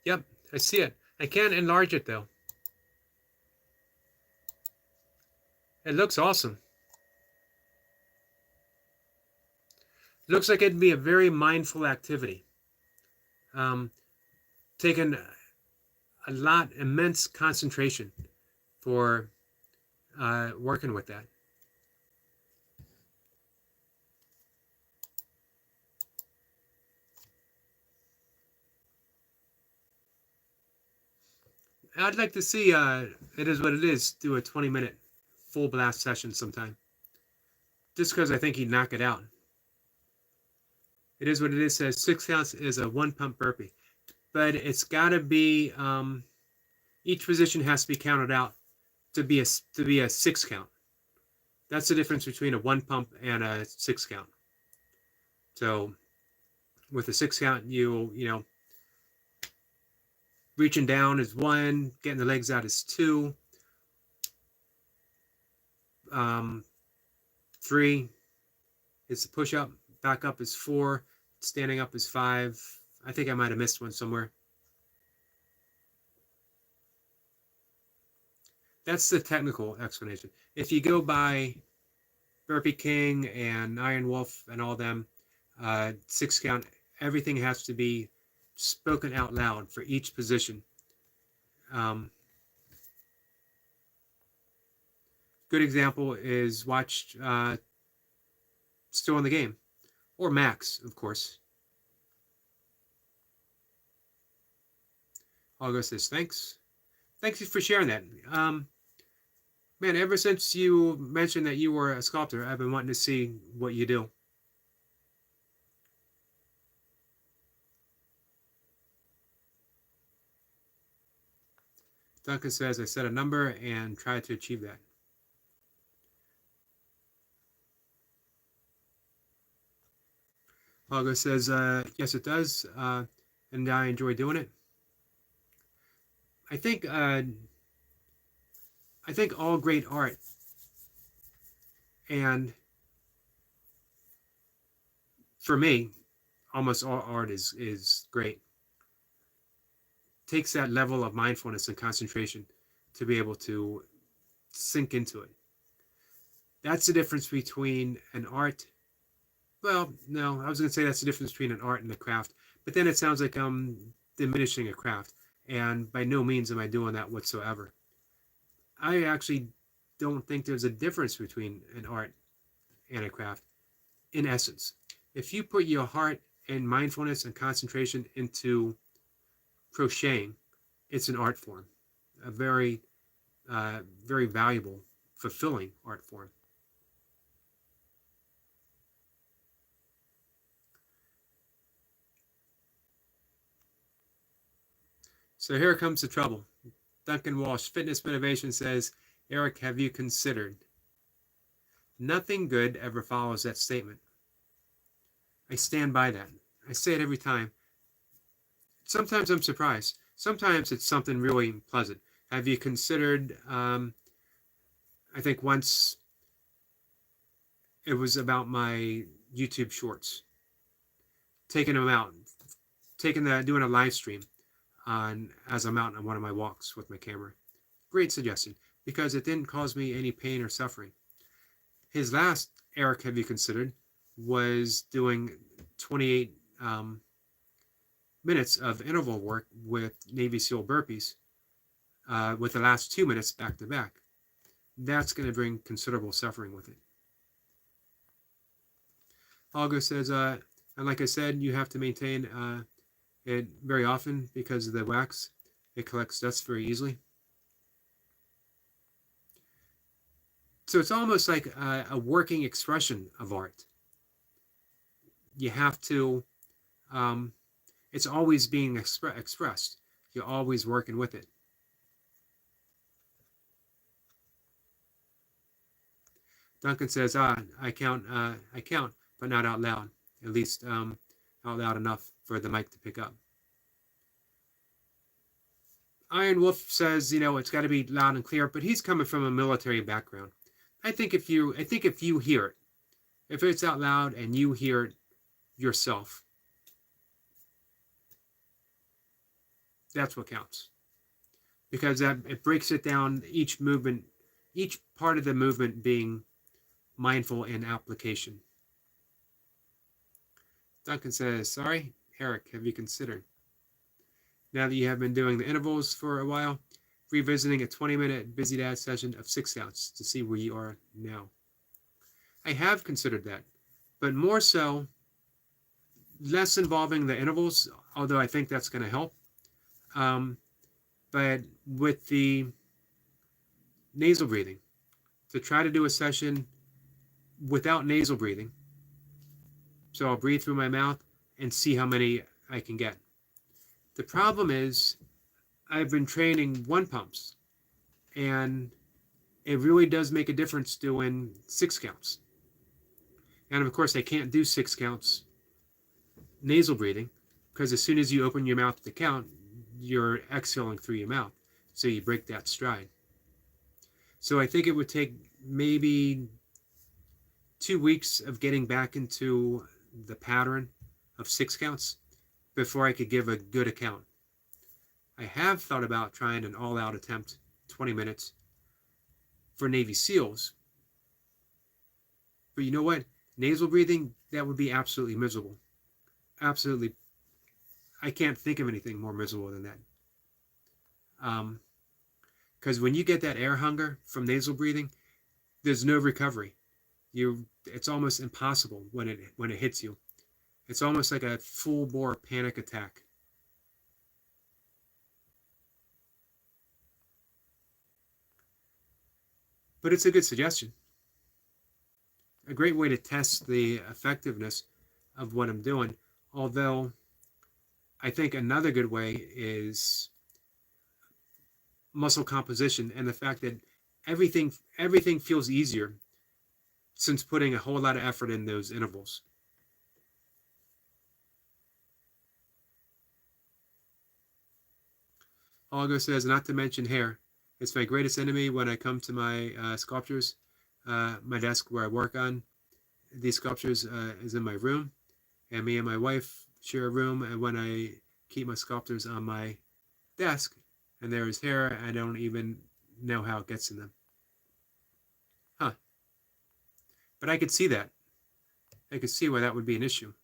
Yep, I see it. I can't enlarge it though. It looks awesome. It looks like it'd be a very mindful activity. Taking immense concentration for working with that. I'd like to see It Is What It Is do a 20-minute full blast session sometime. Just because I think he'd knock it out. It Is What It Is says 6 counts is a 1 pump burpee. But it's got to be, each position has to be counted out to be a 6 count. That's the difference between a 1 pump and a 6 count. So with a 6 count, you know, reaching down is 1, getting the legs out is 2, 3 is the push up, back up is 4, standing up is 5. I think I might have missed one somewhere. That's the technical explanation. If you go by Burpee King and Iron Wolf and all them, 6 count, everything has to be spoken out loud for each position. Good example is watch Still in the Game, or Max, of course. Olga says, thanks. Thanks for sharing that. Man, ever since you mentioned that you were a sculptor, I've been wanting to see what you do. Duncan says, I set a number and try to achieve that. Olga says, yes, it does, and I enjoy doing it. I think all great art, and for me, almost all art is great, takes that level of mindfulness and concentration to be able to sink into it. That's the difference between an art. Well, no, I was going to say that's the difference between an art and a craft, but then it sounds like I'm diminishing a craft, and by no means am I doing that whatsoever. I actually don't think there's a difference between an art and a craft in essence. If you put your heart and mindfulness and concentration into crocheting, it's an art form, a very, very valuable, fulfilling art form. So here comes the trouble. Duncan Walsh, Fitness Motivation, says, Eric, have you considered? Nothing good ever follows that statement. I stand by that. I say it every time. Sometimes I'm surprised. Sometimes it's something really pleasant. Have you considered, I think once it was about my YouTube shorts, taking them out, doing a live stream as I'm out on one of my walks with my camera. Great suggestion, because it didn't cause me any pain or suffering. His last, Eric, have you considered, was doing 28 minutes of interval work with Navy SEAL burpees with the last 2 minutes back to back. That's going to bring considerable suffering with it. Olga says, and like I said, you have to maintain it very often because of the wax. It collects dust very easily. So it's almost like a working expression of art. You have to, it's always being expressed. You're always working with it. Duncan says, I count, but not out loud. At least out loud enough for the mic to pick up. Iron Wolf says, it's got to be loud and clear, but he's coming from a military background. I think if you hear it, if it's out loud and you hear it yourself, that's what counts. Because that it breaks it down, each movement, each part of the movement being mindful in application. Duncan says, sorry, Eric, have you considered, now that you have been doing the intervals for a while, revisiting a 20-minute busy dad session of 6 counts to see where you are now? I have considered that, but more so, less involving the intervals, although I think that's going to help. But with the nasal breathing, to try to do a session without nasal breathing. So I'll breathe through my mouth and see how many I can get. The problem is I've been training 1 pumps, and it really does make a difference doing 6 counts. And of course, I can't do 6 counts nasal breathing, because as soon as you open your mouth to count, you're exhaling through your mouth. So you break that stride. So I think it would take maybe 2 weeks of getting back into the pattern of 6 counts before I could give a good account. I have thought about trying an all-out attempt, 20 minutes, for Navy SEALs. But you know what? Nasal breathing, that would be absolutely miserable. Absolutely. I can't think of anything more miserable than that. Because when you get that air hunger from nasal breathing, there's no recovery. It's almost impossible when it hits you. It's almost like a full-bore panic attack. But it's a good suggestion. A great way to test the effectiveness of what I'm doing. Although, I think another good way is muscle composition and the fact that everything feels easier since putting a whole lot of effort in those intervals. Olga says, not to mention hair. It's my greatest enemy when I come to my sculptures. My desk where I work on these sculptures is in my room, and me and my wife share a room, and when I keep my sculptures on my desk and there is hair, I don't even know how it gets in them. Huh. But I could see that. I could see why that would be an issue.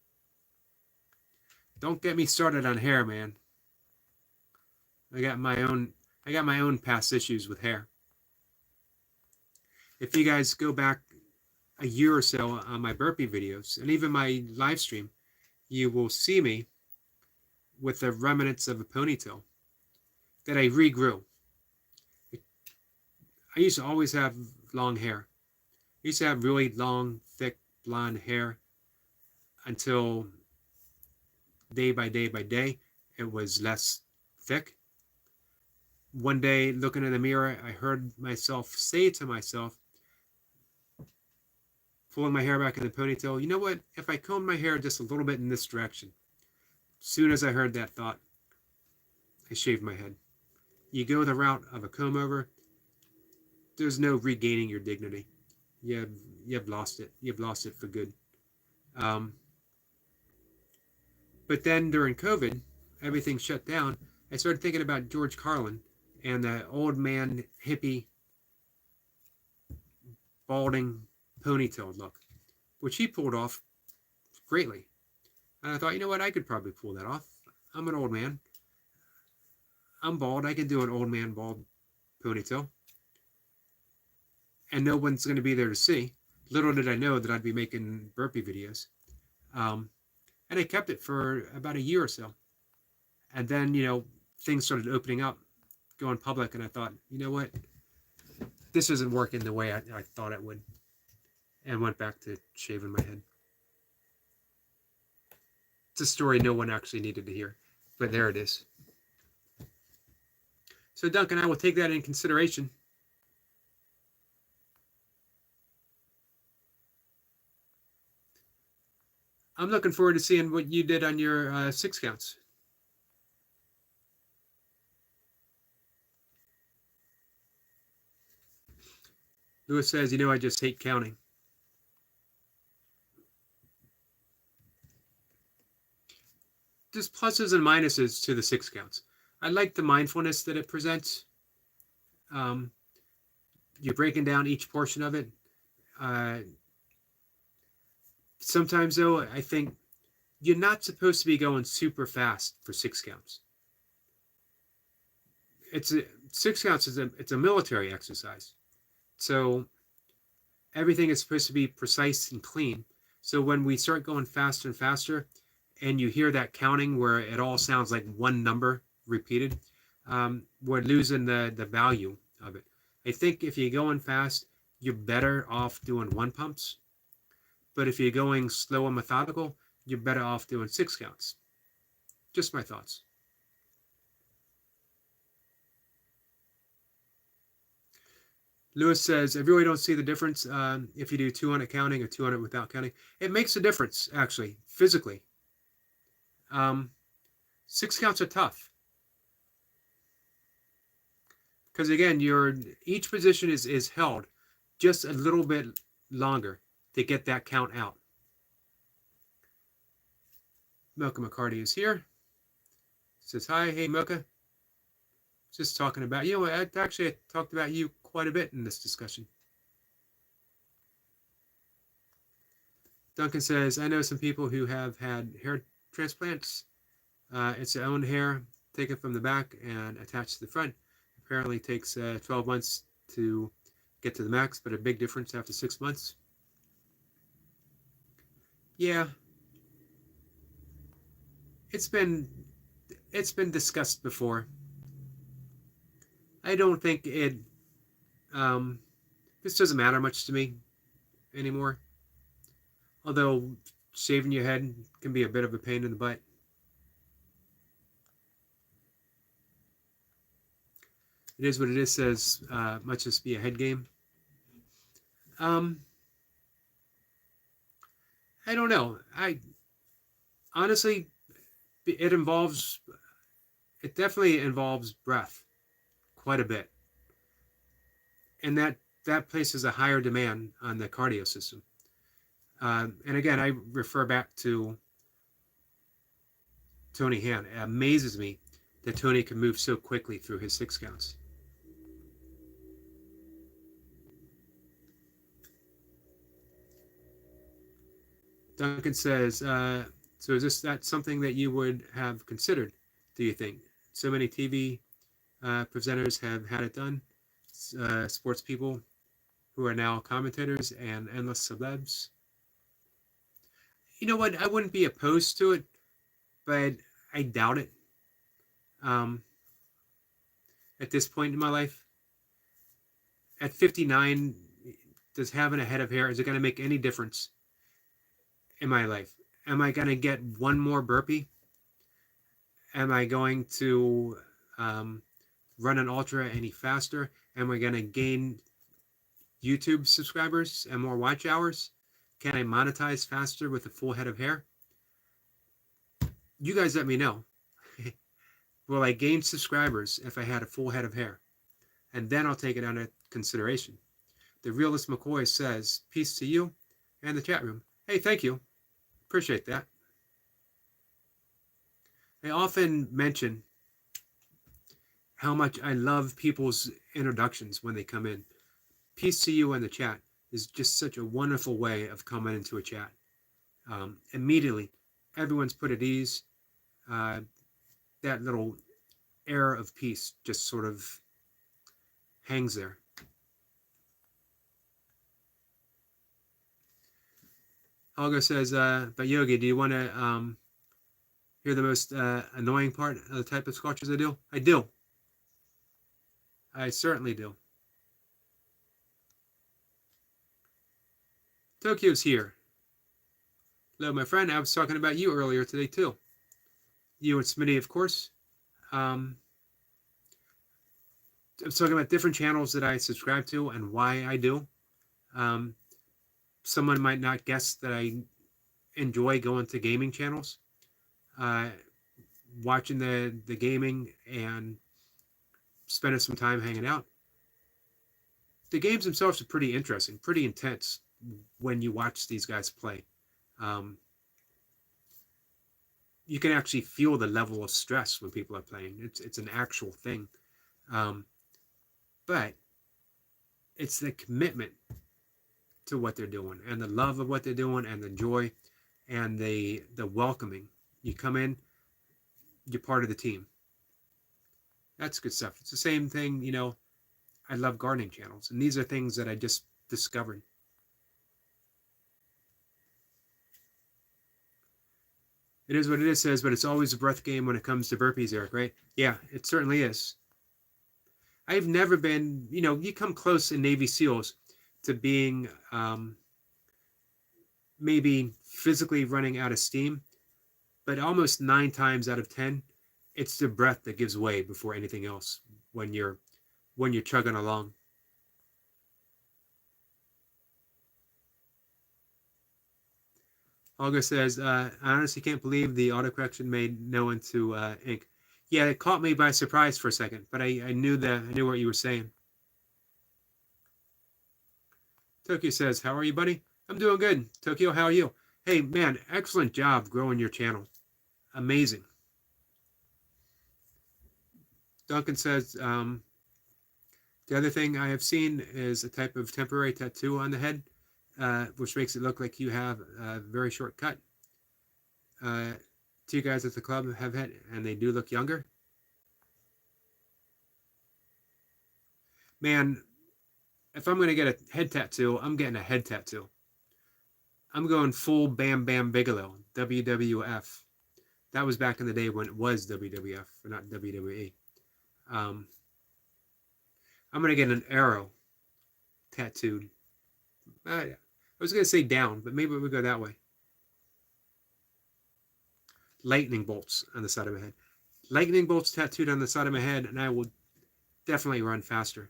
Don't get me started on hair, man. I got my own past issues with hair. If you guys go back a year or so on my burpee videos and even my live stream, you will see me with the remnants of a ponytail that I regrew. I used to always have long hair. I used to have really long, thick, blonde hair until day by day by day, it was less thick. One day, looking in the mirror, I heard myself say to myself, pulling my hair back in the ponytail, you know what? If I comb my hair just a little bit in this direction, as soon as I heard that thought, I shaved my head. You go the route of a comb over, there's no regaining your dignity. You've lost it. You've lost it for good. But then during COVID, everything shut down. I started thinking about George Carlin and the old man hippie balding ponytail look, which he pulled off greatly. And I thought, you know what, I could probably pull that off. I'm an old man. I'm bald. I can do an old man bald ponytail. And no one's going to be there to see. Little did I know that I'd be making burpee videos. And I kept it for about a year or so. And then, things started opening up, going public, and I thought, you know what? This isn't working the way I thought it would. And went back to shaving my head. It's a story no one actually needed to hear, but there it is. So Duncan, I will take that in consideration. I'm looking forward to seeing what you did on your 6 counts. Lewis says, I just hate counting. There's pluses and minuses to the 6 counts. I like the mindfulness that it presents. Um, you're breaking down each portion of it. Sometimes, though, I think you're not supposed to be going super fast for 6 counts. It's 6 counts it's a military exercise, so everything is supposed to be precise and clean. So when we start going faster and faster, and you hear that counting where it all sounds like one number repeated, we're losing the value of it. I think if you're going fast, you're better off doing 1 pumps. But if you're going slow and methodical, you're better off doing 6 counts. Just my thoughts. Lewis says, I really don't see the difference if you do 200 counting or 200 without counting. It makes a difference, actually, physically. 6 counts are tough. Because again, each position is held just a little bit longer to get that count out. Milka McCarty is here. Says, hi, hey Milka. Just talking about, I talked about you quite a bit in this discussion. Duncan says, I know some people who have had hair transplants. It's their own hair taken from the back and attached to the front. Apparently takes 12 months to get to the max, but a big difference after 6 months. Yeah. It's been discussed before. I don't think this doesn't matter much to me anymore. Although shaving your head can be a bit of a pain in the butt. It is what it is, says much just be a head game. I don't know. Honestly, it definitely involves breath quite a bit. And that places a higher demand on the cardio system. And again, I refer back to Tony Han. It amazes me that Tony can move so quickly through his 6 counts. Duncan says, so is that something that you would have considered, do you think? So many TV presenters have had it done. Sports people who are now commentators and endless celebs. You know what? I wouldn't be opposed to it, but I doubt it. At this point in my life, at 59, does having a head of hair, is it going to make any difference in my life? Am I going to get one more burpee? Am I going to run an ultra any faster? Am I going to gain YouTube subscribers and more watch hours? Can I monetize faster with a full head of hair? You guys let me know. Will I gain subscribers if I had a full head of hair? And then I'll take it under consideration. The Realist McCoy says, peace to you and the chat room. Hey, thank you. Appreciate that. I often mention how much I love people's introductions when they come in. Peace to you in the chat is just such a wonderful way of coming into a chat. Immediately, everyone's put at ease. That little air of peace just sort of hangs there. Olga says, but Yogi, do you want to hear the most annoying part of the type of sculptures I do? I do. I certainly do. Tokyo's here. Hello, my friend. I was talking about you earlier today, too. You and Smitty, of course. I was talking about different channels that I subscribe to and why I do. Someone might not guess that I enjoy going to gaming channels, watching the gaming and spending some time hanging out. the games themselves are pretty interesting, pretty intense when you watch these guys play. Um, you can actually feel the level of stress when people are playing. It's an actual thing, um, but it's the commitment to what they're doing and the love of what they're doing and the joy and the welcoming. You come in, you're part of the team. That's good stuff. It's the same thing, you know. I love gardening channels, and these are things that I just discovered. It is what it is, says, but it's always a breath game when it comes to burpees, Eric, right? Yeah, it certainly is. I've never been, you know, you come close in Navy SEALs to being maybe physically running out of steam, but almost 9 times out of 10, it's the breath that gives way before anything else when you're chugging along. Olga says, I honestly can't believe the autocorrection made no into ink. Yeah, it caught me by surprise for a second, but I knew what you were saying. Tokyo says, how are you, buddy? I'm doing good. Tokyo, how are you? Hey, man, excellent job growing your channel. Amazing. Duncan says, the other thing I have seen is a type of temporary tattoo on the head, which makes it look like you have a very short cut. Two guys at the club have had, and they do look younger. Man, if I'm going to get a head tattoo, I'm getting a head tattoo. I'm going full Bam Bam Bigelow, WWF. That was back in the day when it was WWF, or not WWE. I'm going to get an arrow tattooed. I was going to say down, but maybe we'll go that way. Lightning bolts on the side of my head. Lightning bolts tattooed on the side of my head, and I will definitely run faster.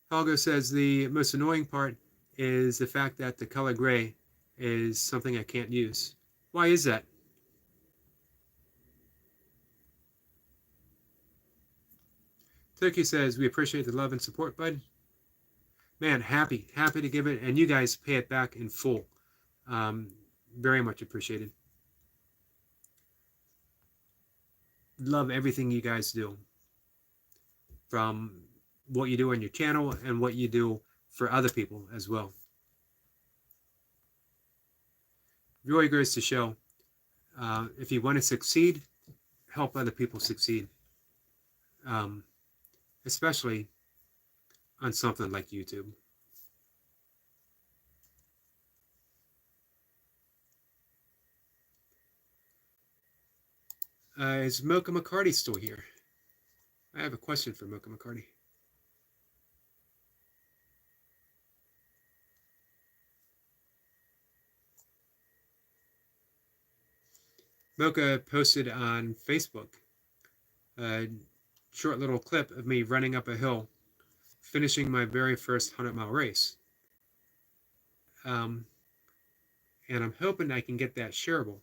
Helga says the most annoying part is the fact that the color gray is something I can't use. Why is that? Turkey says we appreciate the love and support, bud. Man, happy to give it, and you guys pay it back in full. Very much appreciated. Love everything you guys do, from what you do on your channel and what you do for other people as well. Really goes to show, if you want to succeed, help other people succeed, especially on something like YouTube. Is Mocha McCarty still here? I have a question for Mocha McCarty. Mocha posted on Facebook a short little clip of me running up a hill, finishing my very first 100-mile race. And I'm hoping I can get that shareable.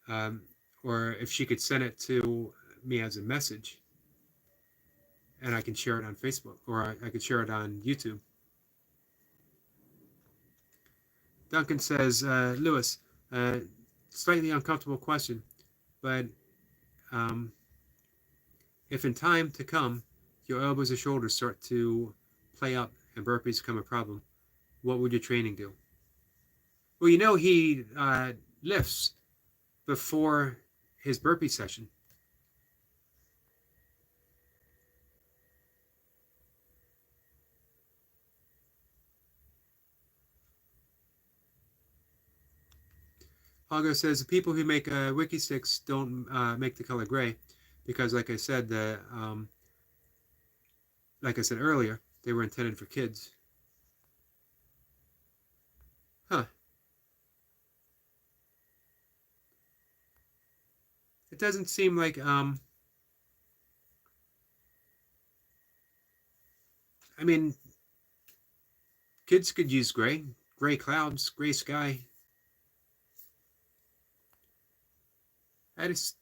Or if she could send it to me as a message, and I can share it on Facebook, or I could share it on YouTube. Duncan says, Lewis, slightly uncomfortable question, but if in time to come your elbows or shoulders start to play up and burpees become a problem, what would your training do? Well, you know, he lifts before his burpee session. Hago says the people who make wiki sticks don't make the color gray because, like I said, like I said earlier, they were intended for kids. Huh. It doesn't seem like I mean, kids could use gray clouds, gray sky. I just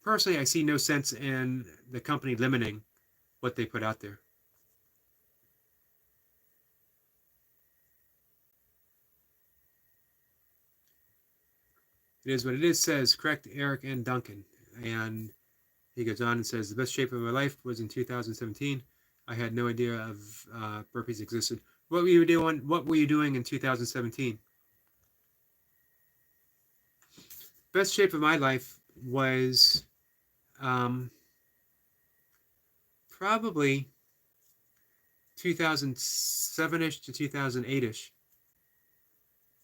personally, I see no sense in the company limiting what they put out there. It is what it is, says correct Eric and Duncan. And he goes on and says, the best shape of my life was in 2017. I had no idea of burpees existed. What were you doing? What were you doing in 2017? Best shape of my life was probably 2007-ish to 2008-ish,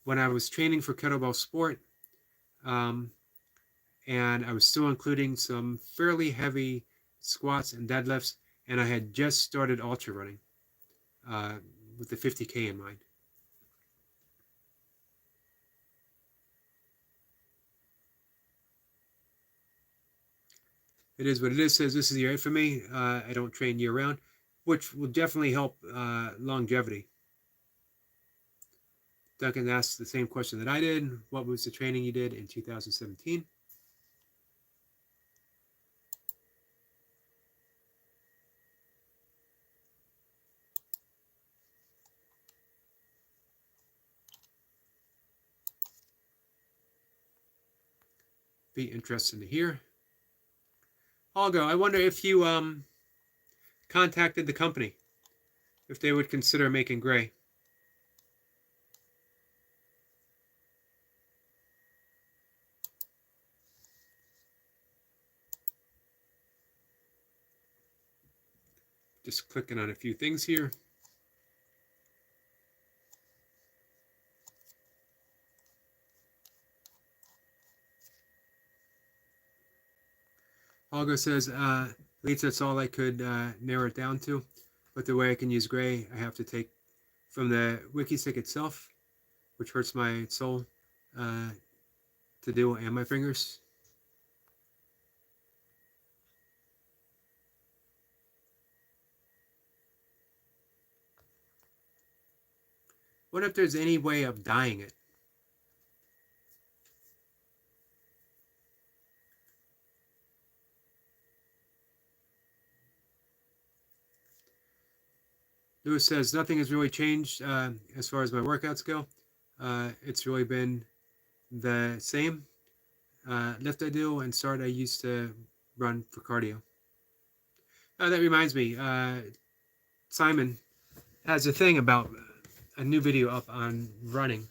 when I was training for kettlebell sport, and I was still including some fairly heavy squats and deadlifts, and I had just started ultra running with the 50K in mind. It is what it is, says this is the year for me. I don't train year round, which will definitely help longevity. Duncan asked the same question that I did. What was the training you did in 2017? Be interesting to hear. Olga, I wonder if you contacted the company, if they would consider making gray. Just clicking on a few things here. Olga says, at least that's all I could narrow it down to. But the way I can use gray, I have to take from the wiki stick itself, which hurts my soul to do, and my fingers. What if there's any way of dyeing it? Lewis says, nothing has really changed as far as my workouts go. It's really been the same. Lift I do and start I used to run for cardio. That reminds me, Simon has a thing about a new video up on running,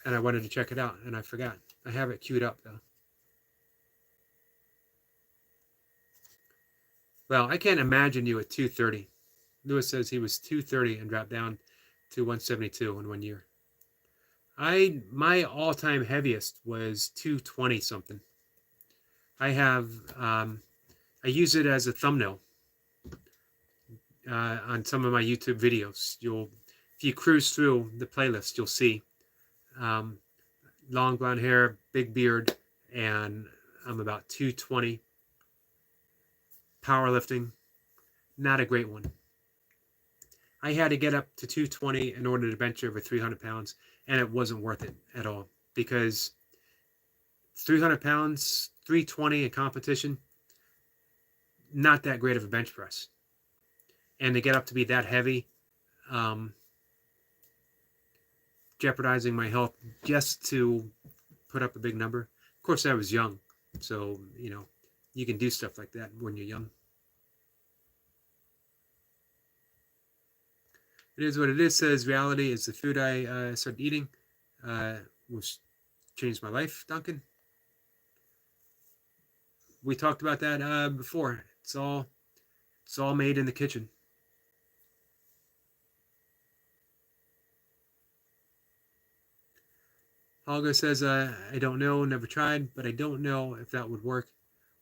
and I wanted to check it out, and I forgot. I have it queued up, though. Well, I can't imagine you at 230. Lewis says he was 230 and dropped down to 172 in 1 year. My all-time heaviest was 220 something. I have I use it as a thumbnail on some of my YouTube videos. If you cruise through the playlist, you'll see long blonde hair, big beard, and I'm about 220. Powerlifting, not a great one. I had to get up to 220 in order to bench over 300 pounds, and it wasn't worth it at all, because 300 pounds, 320 in competition, not that great of a bench press. And to get up to be that heavy, jeopardizing my health just to put up a big number. Of course, I was young, so, you can do stuff like that when you're young. It is what it is, says reality is the food I started eating, which changed my life, Duncan. We talked about that before. It's all made in the kitchen. Olga says, I don't know, never tried, but I don't know if that would work.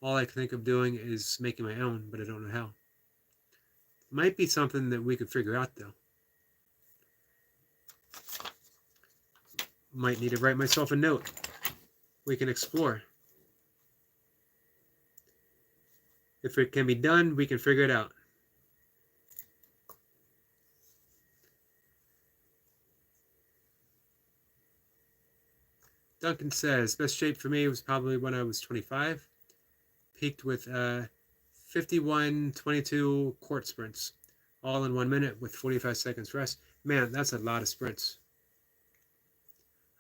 All I can think of doing is making my own, but I don't know how. Might be something that we could figure out, though. Might need to write myself a note. We can explore. If it can be done, we can figure it out. Duncan says, best shape for me was probably when I was 25. Peaked with 51:22 court sprints, all in 1 minute with 45 seconds rest. Man, that's a lot of sprints.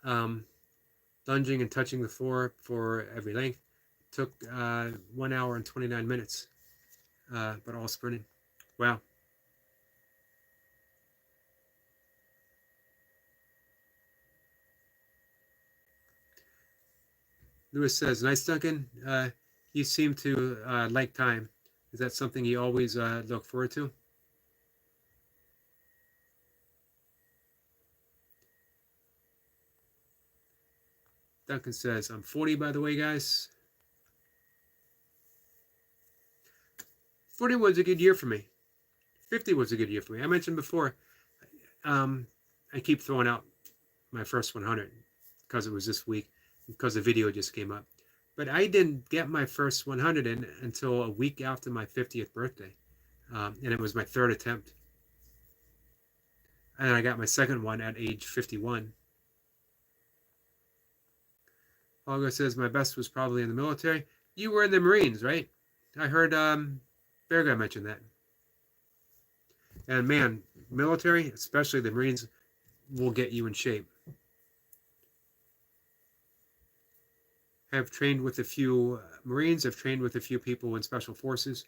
Lunging and touching the floor for every length. Took 1 hour and 29 minutes, but all sprinting. Wow. Lewis says, nice, Duncan. You seem to like time. Is that something you always look forward to? Duncan says, I'm 40, by the way, guys. 40 was a good year for me. 50 was a good year for me. I mentioned before, I keep throwing out my first 100 because it was this week, because the video just came up. But I didn't get my first 100 in until a week after my 50th birthday. And it was my third attempt. And I got my second one at age 51. Olga says, my best was probably in the military. You were in the Marines, right? I heard Bear Guy mention that. And man, military, especially the Marines, will get you in shape. I've trained with a few Marines. I've trained with a few people in Special Forces.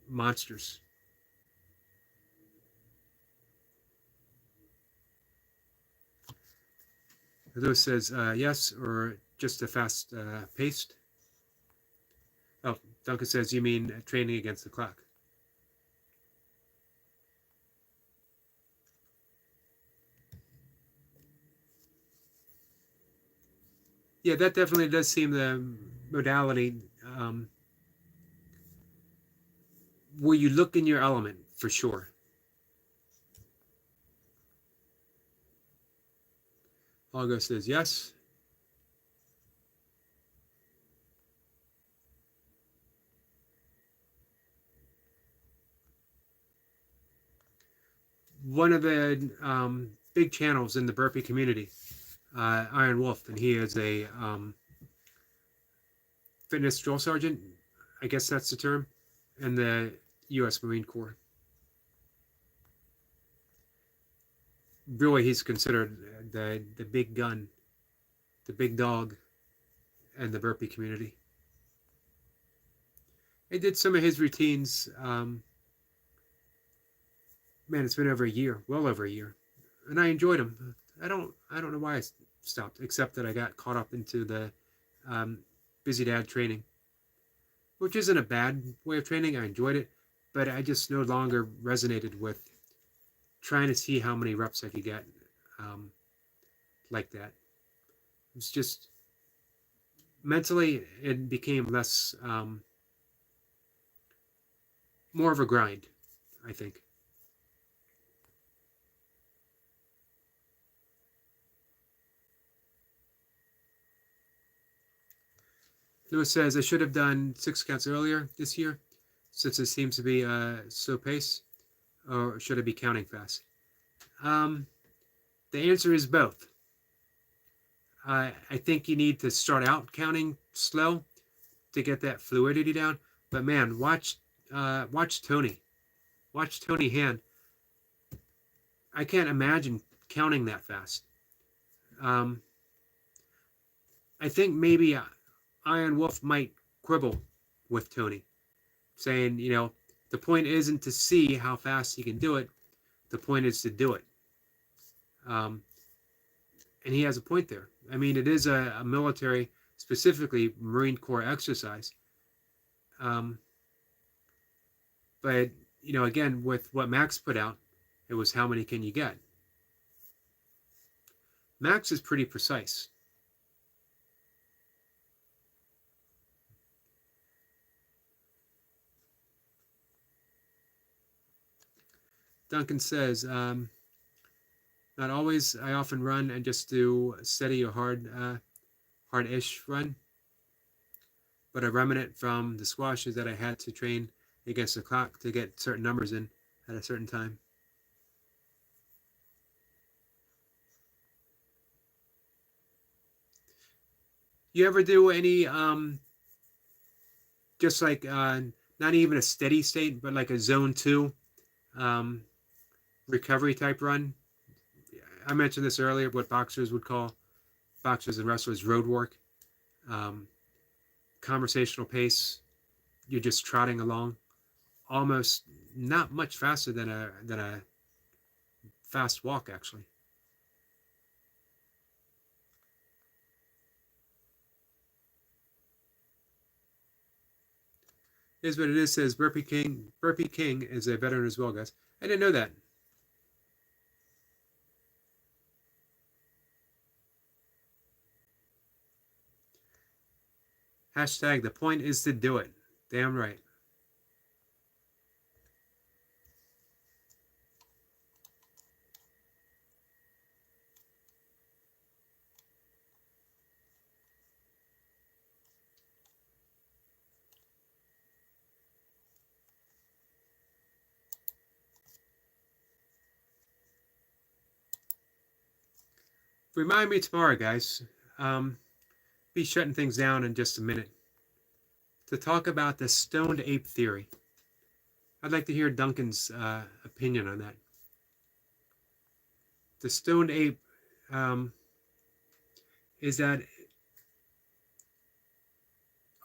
Monsters. Lewis says, yes, or just a fast paced. Oh, Duncan says, you mean training against the clock. Yeah, that definitely does seem the modality where you look in your element, for sure. Olga says, yes. One of the big channels in the burpee community, Iron Wolf, and he is a fitness drill sergeant, I guess that's the term, in the U.S. Marine Corps. Really, he's considered the big gun, the big dog, in the burpee community. I did some of his routines. Man, it's been over a year, well over a year, and I enjoyed them. I don't know why I stopped, except that I got caught up into the busy dad training, which isn't a bad way of training. I enjoyed it, but I just no longer resonated with trying to see how many reps I could get like that. It was just mentally, it became less, more of a grind, I think. Lewis says, I should have done 6 counts earlier this year, since it seems to be slow pace, or should I be counting fast? The answer is both. I think you need to start out counting slow to get that fluidity down. But man, watch Tony. Watch Tony Hand. I can't imagine counting that fast. I think maybe Iron Wolf might quibble with Tony, saying, the point isn't to see how fast he can do it. The point is to do it. And he has a point there. I mean, it is a military, specifically Marine Corps exercise. But, again, with what Max put out, it was how many can you get? Max is pretty precise. Duncan says, not always. I often run and just do steady or hard-ish run. But a remnant from the squash is that I had to train against the clock to get certain numbers in at a certain time. You ever do any just like not even a steady state, but like a zone two um, recovery type run? I mentioned this earlier. What boxers would call boxers and wrestlers road work, um, conversational pace. You're just trotting along, almost not much faster than a fast walk actually. Here's what it is. Says Burpee King. Burpee King is a veteran as well, guys. I didn't know that. Hashtag the point is to do it. Damn right. Remind me tomorrow, guys. Um, be shutting things down in just a minute to talk about the stoned ape theory. I'd like to hear Duncan's opinion on that. The stoned ape um, is that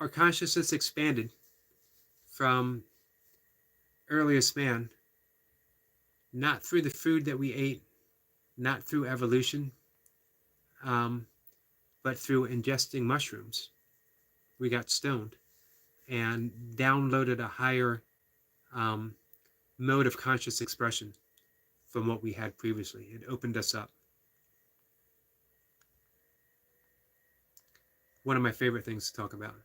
our consciousness expanded from earliest man, not through the food that we ate, not through evolution, um, but through ingesting mushrooms. We got stoned and downloaded a higher um, mode of conscious expression from what we had previously. It opened us up. One of my favorite things to talk about.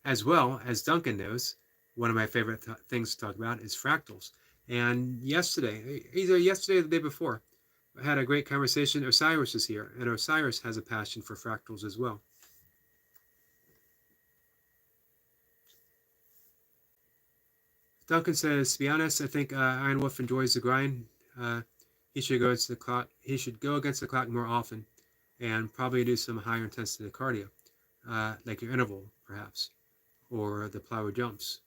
As well as Duncan knows, one of my favorite things to talk about is fractals. And yesterday, either yesterday or the day before, I had a great conversation. Osiris is here, and Osiris has a passion for fractals as well. Duncan says, to be honest, I think Iron Wolf enjoys the grind. He should go against the clock. He should go against the clock more often, and probably do some higher intensity cardio, like your interval, perhaps, or the plywood jumps.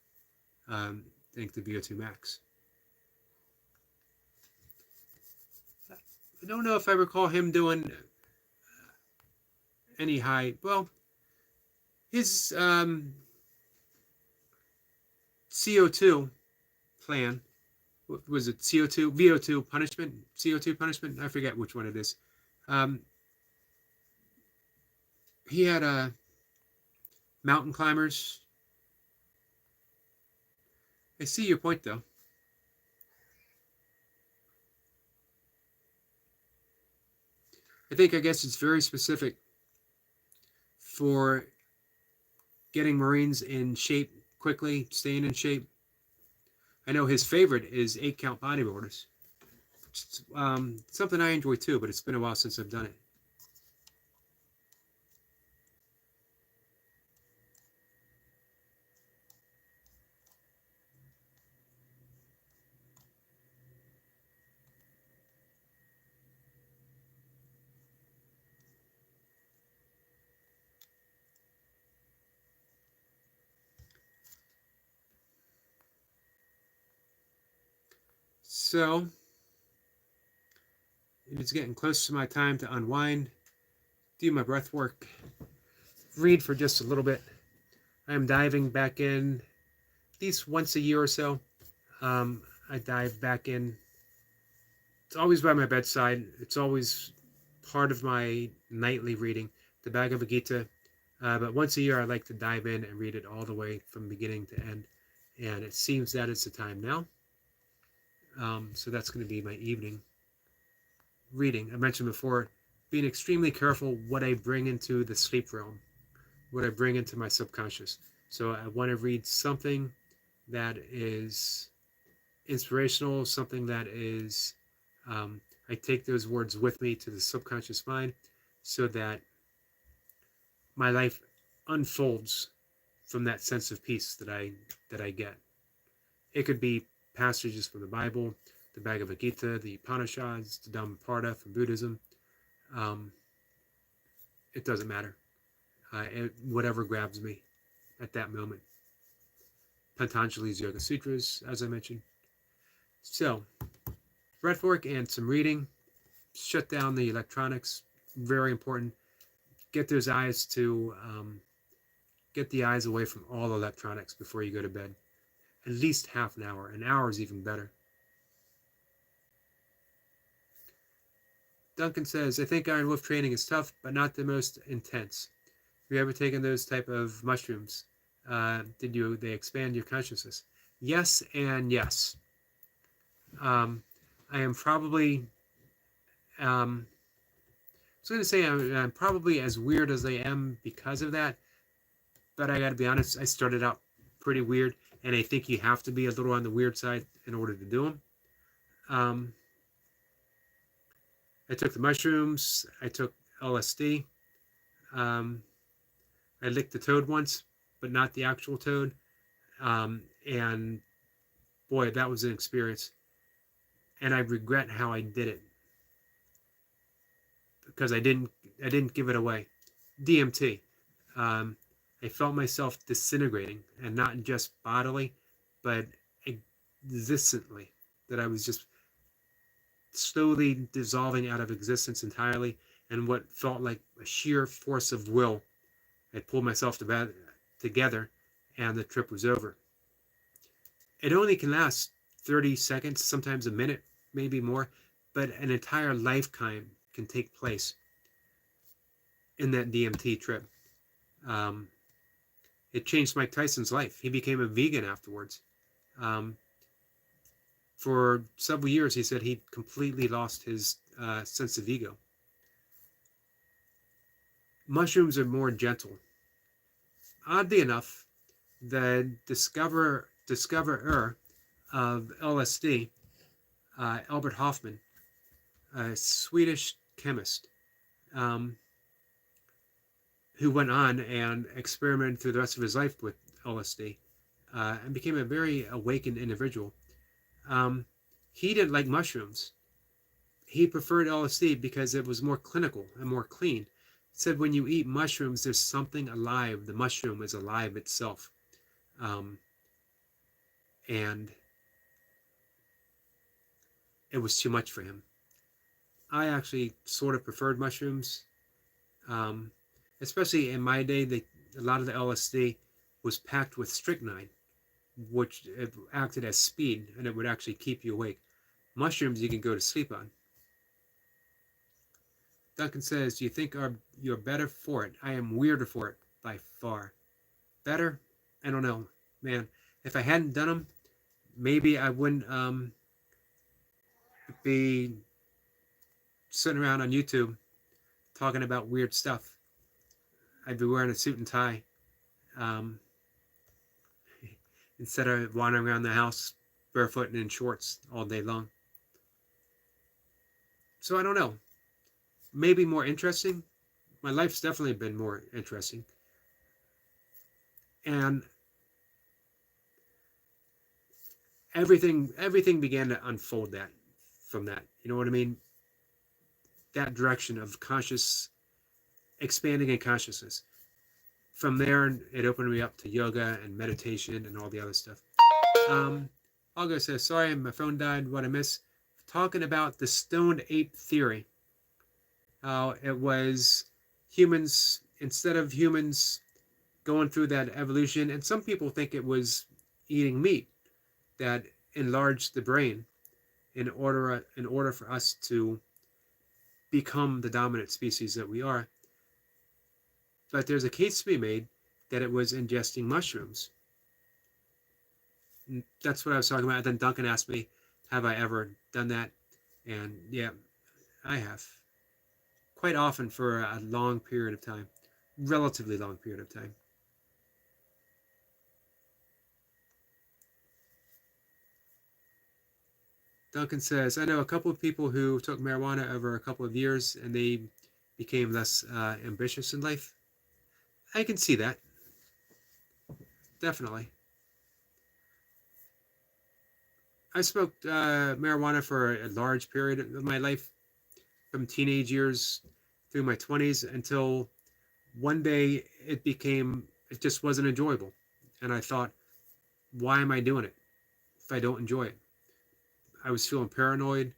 I think the VO2 max. I don't know if I recall him doing any high. Well, his CO2 plan, was it CO2, VO2 punishment, CO2 punishment? I forget which one it is. He had mountain climbers. I see your point, though. I guess it's very specific for getting Marines in shape quickly, staying in shape. I know his favorite is 8-count bodybuilders. It's, something I enjoy too, but it's been a while since I've done it. So it's getting close to my time to unwind, do my breath work, read for just a little bit. I'm diving back in at least once a year or so. I dive back in. It's always by my bedside. It's always part of my nightly reading, the Bhagavad Gita. But once a year, I like to dive in and read it all the way from beginning to end. And it seems that it's the time now. So that's going to be my evening reading. I mentioned before, being extremely careful what I bring into the sleep realm, what I bring into my subconscious. So I want to read something that is inspirational, something that is, I take those words with me to the subconscious mind so that my life unfolds from that sense of peace that I get. It could be passages from the Bible, the Bhagavad Gita, the Upanishads, the Dhammapada from Buddhism. it doesn't matter. Whatever grabs me at that moment. Patanjali's Yoga Sutras, as I mentioned. So, breathwork and some reading. Shut down the electronics. Very important. Get those eyes to get the eyes away from all electronics before you go to bed. At least half an hour. An hour is even better. Duncan says, I think Iron Wolf training is tough, but not the most intense. Have you ever taken those type of mushrooms? They expand your consciousness? Yes and yes. I am probably, I was going to say I'm probably as weird as I am because of that, but I got to be honest, I started out pretty weird, and I think you have to be a little on the weird side in order to do them. I took the mushrooms, I took LSD, I licked the toad once, but not the actual toad, and boy, that was an experience, and I regret how I did it, because I didn't give it away. DMT. I felt myself disintegrating, and not just bodily, but existently. That I was just slowly dissolving out of existence entirely, and what felt like a sheer force of will, I pulled myself together, and the trip was over. It only can last 30 seconds, sometimes a minute, maybe more, but an entire lifetime can take place in that DMT trip. It changed Mike Tyson's life. He became a vegan afterwards. For several years, he said he completely lost his sense of ego. Mushrooms are more gentle. Oddly enough, the discoverer of LSD, Albert Hofmann, a Swedish chemist, who went on and experimented through the rest of his life with LSD, and became a very awakened individual. He didn't like mushrooms. He preferred LSD because it was more clinical and more clean. He said when you eat mushrooms, there's something alive. The mushroom is alive itself. And it was too much for him. I actually sort of preferred mushrooms. Especially in my day, a lot of the LSD was packed with strychnine, which acted as speed, and it would actually keep you awake. Mushrooms you can go to sleep on. Duncan says, do you think you're better for it? I am weirder for it, by far. Better? I don't know. Man, if I hadn't done them, maybe I wouldn't be sitting around on YouTube talking about weird stuff. I'd be wearing a suit and tie. Instead of wandering around the house barefoot and in shorts all day long. So I don't know. Maybe more interesting. My life's definitely been more interesting. And everything began to unfold from that. You know what I mean? That direction of expanding in consciousness. From there, it opened me up to yoga and meditation and all the other stuff. August says, sorry, my phone died. What I miss? Talking about the stoned ape theory. How it was humans, instead of humans going through that evolution, and some people think it was eating meat that enlarged the brain in order for us to become the dominant species that we are. But there's a case to be made that it was ingesting mushrooms. And that's what I was talking about. And then Duncan asked me, have I ever done that? And yeah, I have. Quite often for a long period of time. Relatively long period of time. Duncan says, I know a couple of people who took marijuana over a couple of years and they became less ambitious in life. I can see that. Definitely. I smoked marijuana for a large period of my life, from teenage years through my 20s until One day it just wasn't enjoyable. And I thought, why am I doing it if I don't enjoy it? I was feeling paranoid.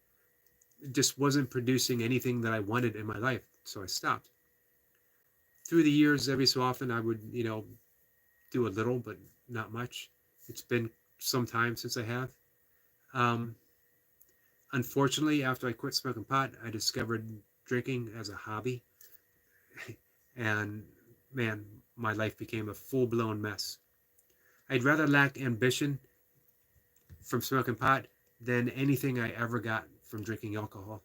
It just wasn't producing anything that I wanted in my life. So I stopped. Through the years, every so often, I would, do a little, but not much. It's been some time since I have. Um, Unfortunately, after I quit smoking pot, I discovered drinking as a hobby. And man, my life became a full blown mess. I'd rather lack ambition from smoking pot than anything I ever got from drinking alcohol.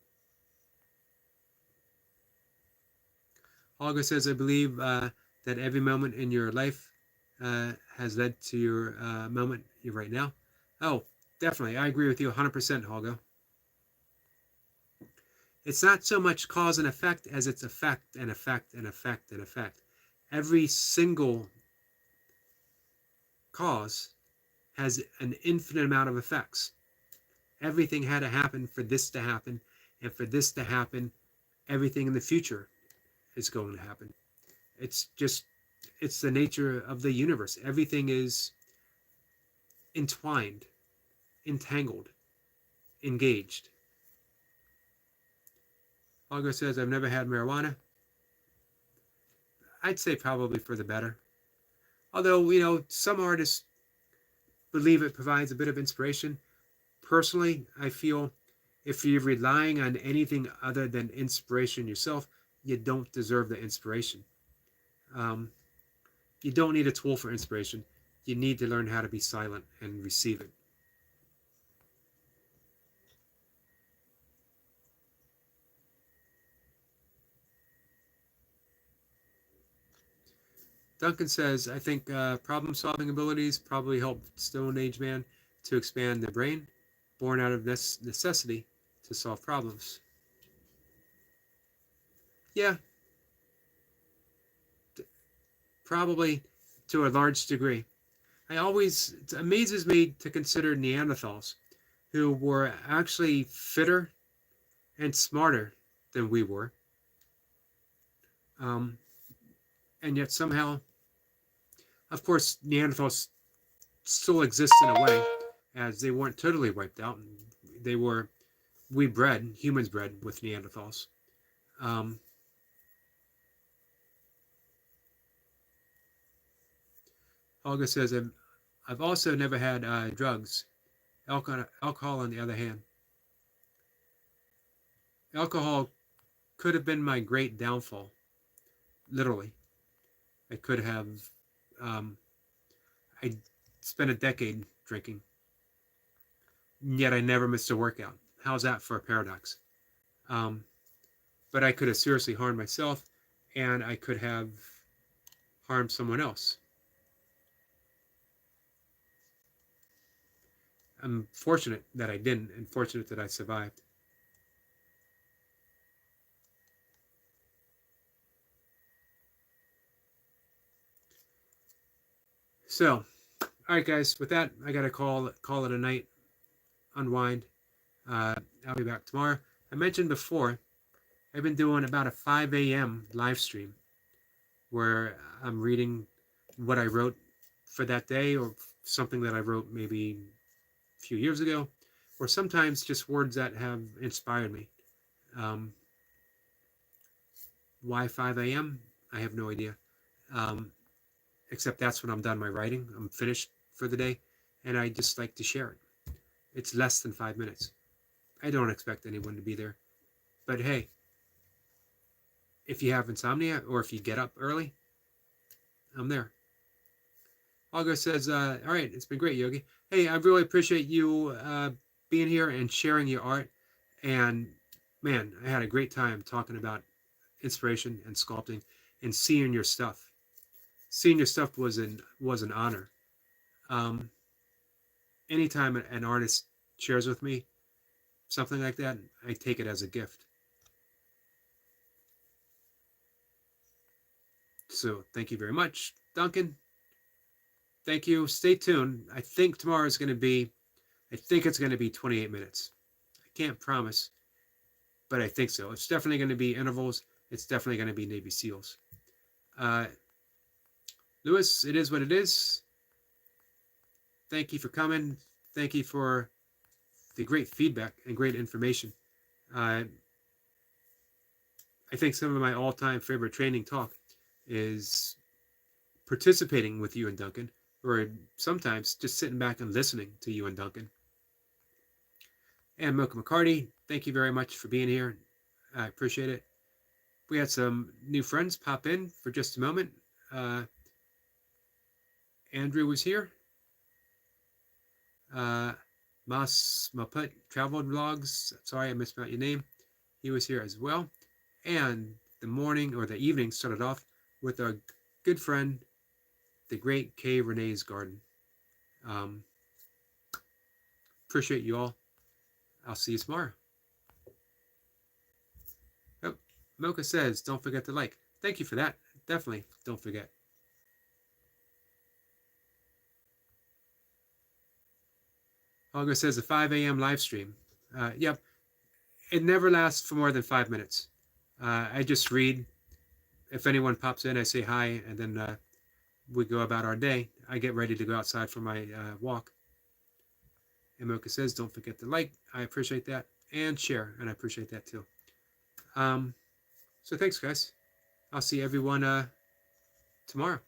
Olga says, I believe that every moment in your life has led to your moment you're right now. Oh, definitely. I agree with you 100%, Olga. It's not so much cause and effect as it's effect and effect and effect and effect. Every single cause has an infinite amount of effects. Everything had to happen for this to happen, and for this to happen, everything in the future is going to happen. It's just, it's the nature of the universe. Everything is entwined, entangled, engaged. Olga says, I've never had marijuana. I'd say probably for the better. Although, some artists believe it provides a bit of inspiration. Personally, I feel if you're relying on anything other than inspiration yourself, you don't deserve the inspiration. Um, you don't need a tool for inspiration. You need to learn how to be silent and receive it. Duncan says, I think problem-solving abilities probably helped Stone Age man to expand their brain, born out of necessity to solve problems. Yeah, probably to a large degree. It amazes me to consider Neanderthals, who were actually fitter and smarter than we were, um, and yet somehow, of course, Neanderthals still exist in a way, as they weren't totally wiped out. They were humans bred with Neanderthals. Um, Olga says, I've also never had drugs. Alcohol, on the other hand, alcohol could have been my great downfall. Literally, I could have. Um, I spent a decade drinking, yet I never missed a workout. How's that for a paradox? Um, but I could have seriously harmed myself, and I could have harmed someone else. I'm fortunate that I didn't, and fortunate that I survived. So, all right, guys. With that, I gotta call it a night. Unwind. I'll be back tomorrow. I mentioned before I've been doing about a 5 a.m. live stream where I'm reading what I wrote for that day, or something that I wrote maybe a few years ago, or sometimes just words that have inspired me. Um, why 5 a.m.? I have no idea. Um, Except that's when I'm done my writing. I'm finished for the day, and I just like to share it. It's less than 5 minutes. I don't expect anyone to be there. But hey, if you have insomnia or if you get up early, I'm there. Olga says, all right, it's been great, Yogi. Hey, I really appreciate you being here and sharing your art. And man, I had a great time talking about inspiration and sculpting and seeing your stuff. Seeing your stuff was an honor. Um, Anytime an artist shares with me something like that, I take it as a gift. So thank you very much, Duncan. Thank you. Stay tuned. I think it's going to be 28 minutes. I can't promise, but I think so. It's definitely going to be intervals. It's definitely going to be Navy SEALs. Uh, Lewis, it is what it is. Thank you for coming. Thank you for the great feedback and great information. Uh, I think some of my all-time favorite training talk is participating with you and Duncan, or sometimes just sitting back and listening to you and Duncan. And Mocha McCarty, thank you very much for being here. I appreciate it. We had some new friends pop in for just a moment. Andrew was here. Mas Maput Travel Vlogs. Sorry, I mispronounced your name. He was here as well. And the morning or the evening started off with our good friend, the great Kay Renee's Garden. Appreciate you all. I'll see you tomorrow. Oh, Mocha says, don't forget to like. Thank you for that. Definitely don't forget. Olga says a 5 a.m. live stream. Yep. It never lasts for more than 5 minutes. I just read. If anyone pops in, I say hi, and then we go about our day. I get ready to go outside for my walk. And Mocha says, don't forget to like. I appreciate that. And share, and I appreciate that too. So thanks, guys. I'll see everyone tomorrow.